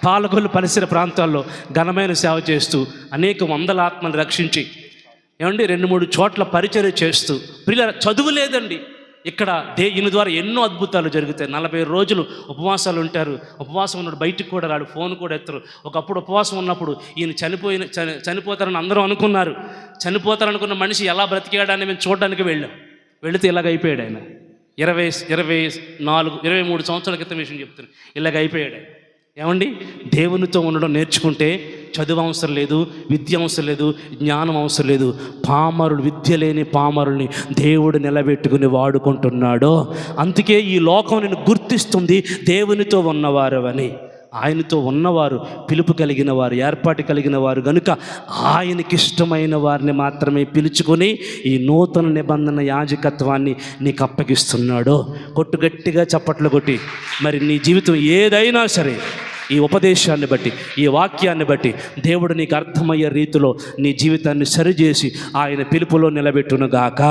పాలకొల్లు పరిసర ప్రాంతాల్లో ఘనమైన సేవ చేస్తూ అనేక వందల ఆత్మలు రక్షించి, ఏమండి 2-3 చోట్ల పరిచర్య చేస్తూ, పిల్లల చదువు లేదండి ఇక్కడ ఈయన ద్వారా ఎన్నో అద్భుతాలు జరుగుతాయి. 40 రోజులు ఉపవాసాలు ఉంటారు. ఉపవాసం ఉన్నప్పుడు బయటికి కూడా రాడు, ఫోన్ కూడా ఎత్తరు. ఒకప్పుడు ఉపవాసం ఉన్నప్పుడు ఈయన చనిపోతారని అందరూ అనుకున్నారు. చనిపోతారనుకున్న మనిషి ఎలా బ్రతికాడని మేము చూడడానికి వెళితే ఇలాగ అయిపోయాడు ఆయన. 23 సంవత్సరాల క్రితం విషయం చెప్తున్నాను. ఇలాగ అయిపోయాడు. ఏమండి, దేవునితో ఉండడం నేర్చుకుంటే చదువు అవసరం లేదు, విద్య అవసరం లేదు, జ్ఞానం అవసరం లేదు. విద్య లేని పామరుల్ని దేవుడు నిలబెట్టుకుని వాడుకుంటున్నాడు. అందుకే ఈ లోకం నిన్ను గుర్తిస్తుంది దేవునితో ఉన్నవారు అని. ఆయనతో ఉన్నవారు పిలుపు కలిగిన వారు, ఏర్పాటు కలిగిన వారు గనుక ఆయనకి ఇష్టమైన వారిని మాత్రమే పిలుచుకొని ఈ నూతన నిబంధన యాజకత్వాన్ని నీకు అప్పగిస్తున్నాడు. గట్టిగా చప్పట్లు కొట్టి, మరి నీ జీవితం ఏదైనా సరే ఈ ఉపదేశాన్ని బట్టి, ఈ వాక్యాన్ని బట్టి దేవుడు నీకు అర్థమయ్యే రీతిలో నీ జీవితాన్ని సరిచేసి ఆయన పిలుపులో నిలబెట్టునుగాక.